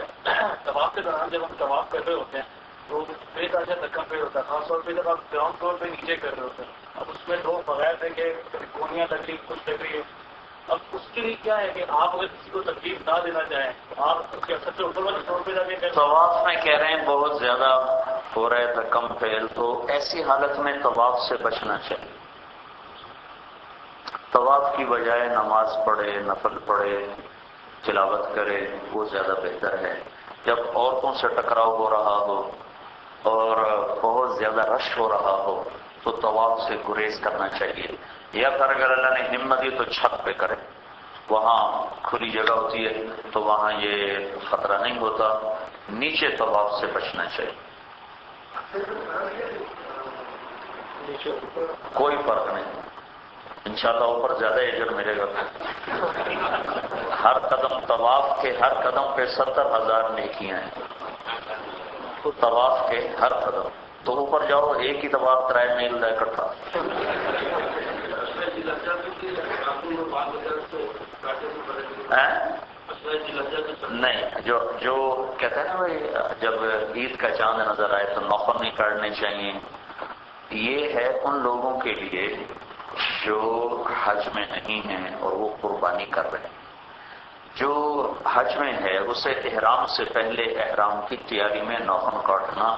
Speaker 2: طواف کے دوران جب ہم طواف کر رہے ہوتے ہیں تو پیٹ آج دھکا پیڑ ہوتا ہے، خاص طور پہ جب آپ گراؤنڈ فلور پہ نیچے کر رہے ہوتے ہیں، اب اس میں لوگ بغیر تھے کہ گولیاں لگ رہی کچھ لگ رہی ہے، اب اس کے لیے کیا ہے کہ آپ اگر کسی کو تکلیف نہ دینا چاہیں تو آپ اس کے سب سے اوپر والے فلور پہ جا کے
Speaker 1: طواف میں کہہ رہے ہیں بہت زیادہ ہو رہا ہے دھکم پھیل، تو ایسی حالت میں طواف سے بچنا چاہیے، طواف کی بجائے نماز پڑھے، نفل پڑھے، تلاوت کرے، وہ زیادہ بہتر ہے۔ جب عورتوں سے ٹکراؤ ہو رہا ہو اور بہت زیادہ رش ہو رہا ہو تو طواف سے گریز کرنا چاہیے، یا پھر اگر اللہ نے ہمت دی تو چھت پہ کرے، وہاں کھلی جگہ ہوتی ہے تو وہاں یہ خطرہ نہیں ہوتا، نیچے طواف سے بچنا چاہیے، کوئی فرق نہیں، انشاءاللہ اوپر زیادہ اجر ملے گا۔ ہر قدم طواف کے ہر قدم پہ 70,000 نیکیاں ہیں، تو طواف کے ہر قدم، تو اوپر جاؤ ایک ہی طواف 3 میل ہے اکٹھا۔ نہیں، جو کہتے ہیں نا بھائی جب عید کا چاند نظر آئے تو نوخن نہیں کاٹنے چاہیے، یہ ہے ان لوگوں کے لیے جو حج میں نہیں ہیں اور وہ قربانی کر رہے ہیں۔ جو حج میں ہے اسے احرام سے پہلے احرام کی تیاری میں ناخن کاٹنا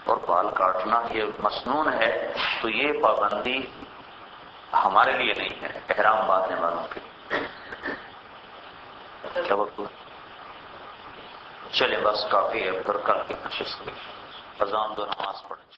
Speaker 1: اور بال کاٹنا یہ مسنون ہے، تو یہ پابندی ہمارے لیے نہیں ہے، احرام باندھنے والوں کے لیے۔ کیا وقت ہوا؟ چلے بس کافی ہے، پھر کل کی کوشش کریں، اذان دو، نماز پڑھیں۔